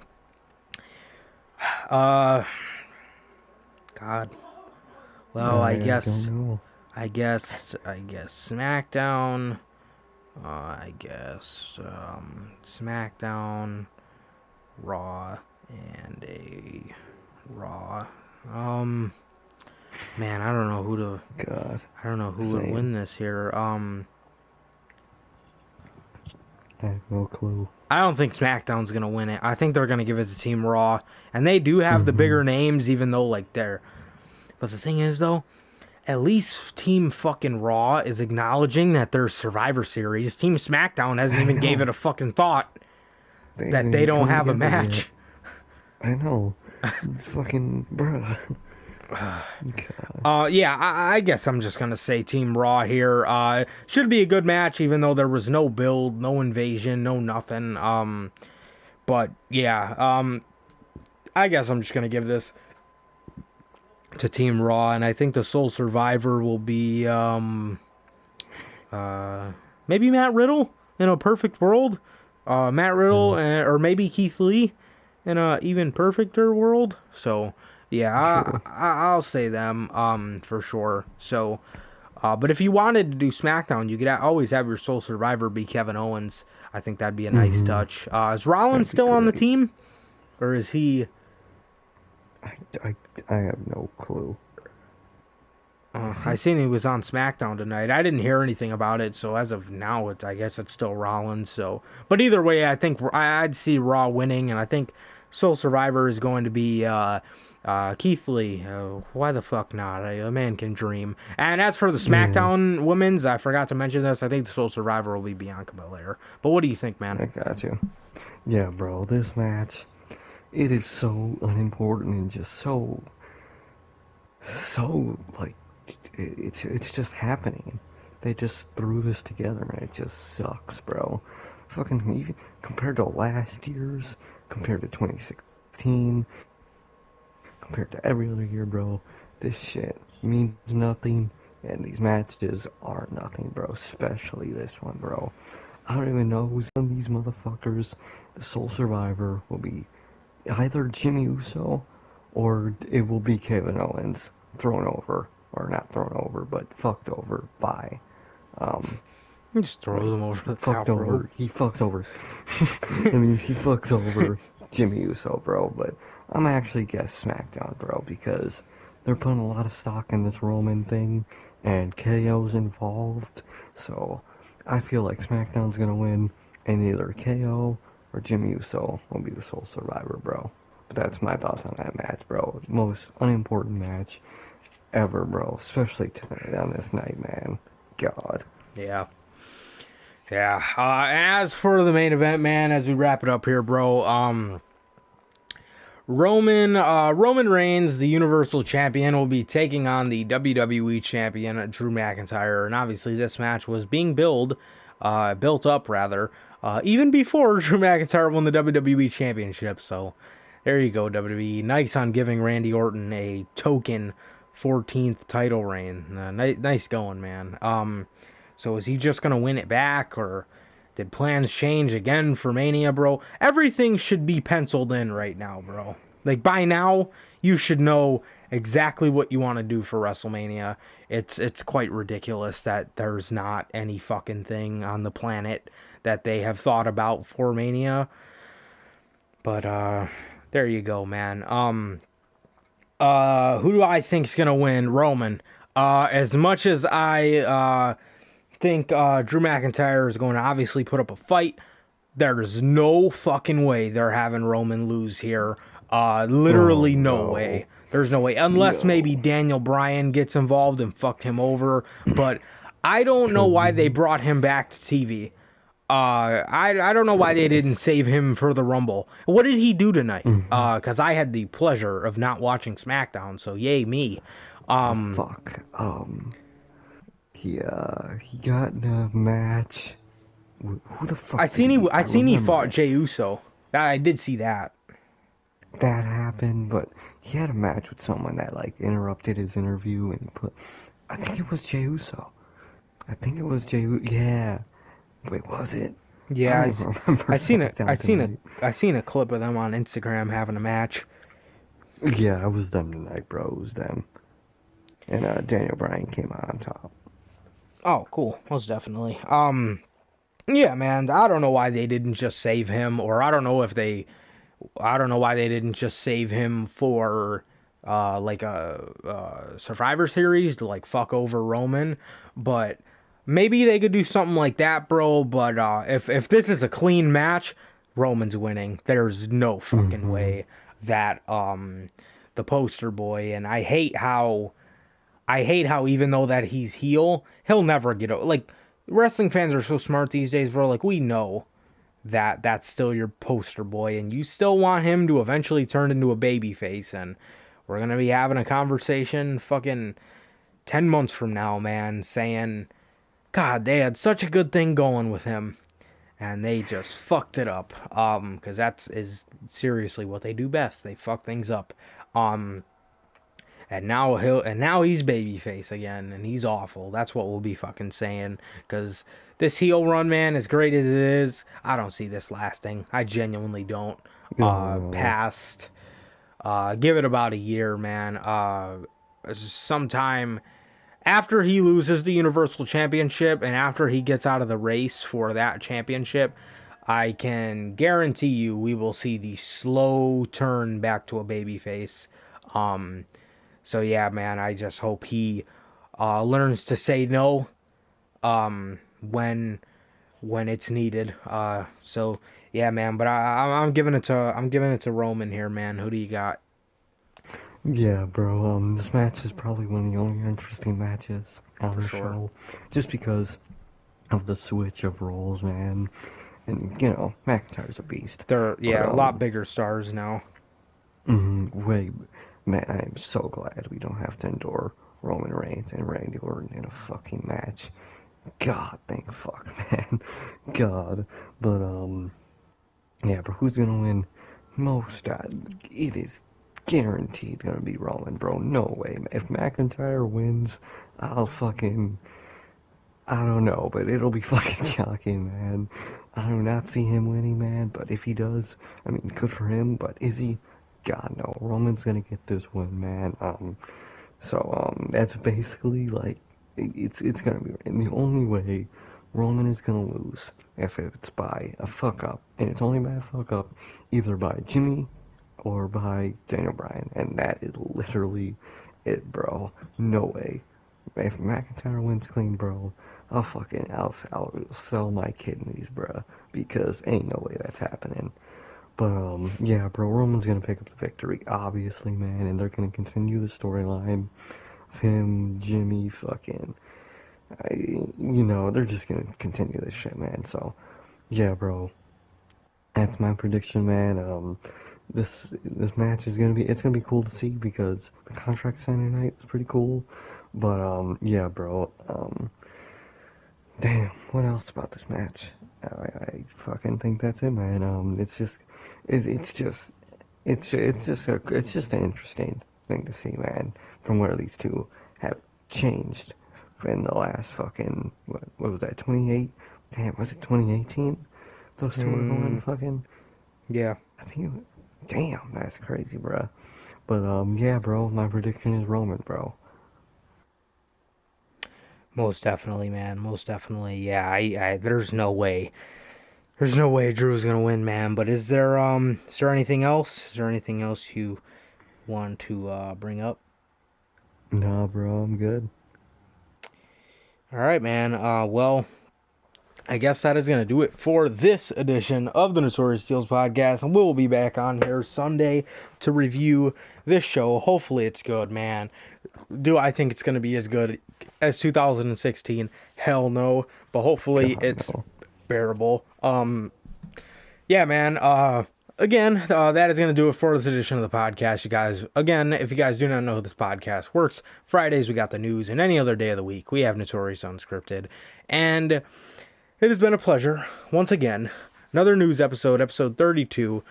Well, I guess SmackDown. SmackDown, Raw, and a Raw. Man, I don't know who to. God. I don't know who would win this here. I have no clue. I don't think SmackDown's gonna win it. I think they're gonna give it to Team Raw, and they do have the bigger names, even though like they're. But the thing is, though, at least Team fucking Raw is acknowledging that there's Survivor Series. Team SmackDown hasn't even gave it a fucking thought that they don't have a match. I know. It's fucking bruh. Yeah, I guess I'm just gonna say Team Raw here. Should be a good match, even though there was no build, no invasion, no nothing. But yeah, I guess I'm just gonna give this to Team Raw, and I think the sole survivor will be maybe Matt Riddle in a perfect world. Matt Riddle, or maybe Keith Lee in a even perfecter world. So. Yeah, I'll say them, for sure. So, but if you wanted to do SmackDown, you could always have your sole survivor be Kevin Owens. I think that'd be a nice touch. Is Rollins still on the team? Or is he... I have no clue. I seen he was on SmackDown tonight. I didn't hear anything about it, so as of now, I guess it's still Rollins. So, but either way, I think I'd see Raw winning, and I think sole survivor is going to be... Keith Lee, why the fuck not? A man can dream. And as for the SmackDown women's, I forgot to mention this, I think the sole survivor will be Bianca Belair. But what do you think, man? I got you. Yeah, bro, this match, it is so unimportant and just so like it's just happening. They just threw this together and it just sucks, bro. Fucking even compared to last year's, compared to 2016, compared to every other year, bro. This shit means nothing, and these matches are nothing, bro. Especially this one, bro. I don't even know who's on these motherfuckers. The sole survivor will be either Jimmy Uso or it will be Kevin Owens thrown over, or not thrown over, but fucked over by. He just throws him over the top Fucked over. rope. He fucks over. I mean, he fucks over Jimmy Uso, bro. But I'm actually guess SmackDown, bro, because they're putting a lot of stock in this Roman thing, and KO's involved. So I feel like SmackDown's gonna win, and either KO or Jimmy Uso will be the sole survivor, bro. But that's my thoughts on that match, bro. Most unimportant match ever, bro. Especially tonight on this night, man. God. Yeah. Yeah. As for the main event, man, as we wrap it up here, bro, Roman Reigns, the Universal Champion, will be taking on the WWE Champion, Drew McIntyre. And obviously this match was being built up, even before Drew McIntyre won the WWE Championship. So there you go, WWE. Nice on giving Randy Orton a token 14th title reign. Nice going, man. So is he just going to win it back, or did plans change again for Mania, bro? Everything should be penciled in right now, bro. Like, by now, you should know exactly what you want to do for WrestleMania. It's quite ridiculous that there's not any fucking thing on the planet that they have thought about for Mania. But, there you go, man. Who do I think's going to win? Roman. As much as I, think Drew McIntyre is going to obviously put up a fight, there's no fucking way they're having Roman lose here. Literally no way. There's no way. Unless maybe Daniel Bryan gets involved and fucked him over. But I don't know why they brought him back to TV. I don't know why they didn't save him for the Rumble. What did he do tonight? Because I had the pleasure of not watching SmackDown, so yay me. He got in a match. Who the fuck? I seen he fought Jey Uso. I did see that. That happened, but he had a match with someone that like interrupted his interview and I think it was Jey Uso. Yeah. Wait, was it? Yeah, I seen a clip of them on Instagram having a match. Yeah, it was them tonight, bro. It was them. And Daniel Bryan came out on top. Oh, cool. Most definitely. Yeah, man, I don't know why they didn't just save him, or I don't know why they didn't just save him for, like a Survivor Series to, like, fuck over Roman, but maybe they could do something like that, bro, but, if this is a clean match, Roman's winning. There's no fucking way that, the poster boy, and I hate how even though that he's heel, he'll never get over. Like, wrestling fans are so smart these days, bro. Like, we know that that's still your poster boy, and you still want him to eventually turn into a babyface, and we're gonna be having a conversation fucking 10 months from now, man, saying, God, they had such a good thing going with him, and they just fucked it up. Because is seriously what they do best. They fuck things up. And now he's babyface again, and he's awful. That's what we'll be fucking saying. Because this heel run, man, as great as it is, I don't see this lasting. I genuinely don't. Past, give it about a year, man. Sometime after he loses the Universal Championship, and after he gets out of the race for that championship, I can guarantee you we will see the slow turn back to a babyface. So yeah, man, I just hope he learns to say no when it's needed. So yeah, man, but I'm giving it to Roman here, man. Who do you got? Yeah, bro. This match is probably one of the only interesting matches on the show, just because of the switch of roles, man. And you know, McIntyre's a beast. They're a lot bigger stars now. Wait, man, I am so glad we don't have to endure Roman Reigns and Randy Orton in a fucking match. God, thank fuck, man. God. But, yeah, but who's gonna win? Most, it is guaranteed gonna be Roman, bro. No way. If McIntyre wins, I'll fucking, I don't know, but it'll be fucking shocking, man. I do not see him winning, man, but if he does, I mean, good for him, but is he? God, no. Roman's gonna get this win, man. That's basically like, it's gonna be, and the only way Roman is gonna lose if it's by a fuck up, and it's only by a fuck up, either by Jimmy or by Daniel Bryan, and that is literally it, bro. No way. If McIntyre wins clean, bro, I'll sell my kidneys, bro, because ain't no way that's happening. But yeah, bro, Roman's gonna pick up the victory, obviously, man, and they're gonna continue the storyline of him, Jimmy, they're just gonna continue this shit, man. So yeah, bro, that's my prediction, man. This match is gonna be cool to see because the contract signing night was pretty cool. But yeah, bro. Damn, what else about this match? I fucking think that's it, man. It, it's just, it's just an interesting thing to see, man. From where these two have changed in the last fucking what was that? 28? Damn, was it 2018? Those two were going fucking. Yeah. I think. Damn, that's crazy, bro. But yeah, bro. My prediction is Roman, bro. Most definitely, man. Most definitely. Yeah, there's no way. There's no way Drew's gonna win, man. But is there anything else? Is there anything else you want to bring up? Nah, bro, I'm good. All right, man. Well, I guess that is gonna do it for this edition of the Notorious Steels podcast, and we'll be back on here Sunday to review this show. Hopefully, it's good, man. Do I think it's gonna be as good as 2016? Hell no. But hopefully, God, it's no. bearable. Yeah, man. Again, that is going to do it for this edition of the podcast, you guys. Again, if you guys do not know how this podcast works, Fridays we got the news, and any other day of the week we have Notorious Unscripted. And it has been a pleasure, once again. Another news episode, episode 32.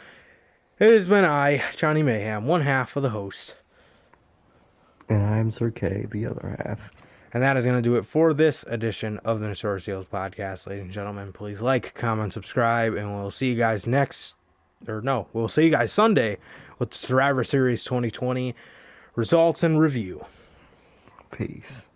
It has been I, Johnny Mayhem, one half of the host. And I'm Sir K, the other half. And that is going to do it for this edition of the Notorious Steels podcast. Ladies and gentlemen, please like, comment, subscribe, and we'll see you guys we'll see you guys Sunday with the Survivor Series 2020 results and review. Peace.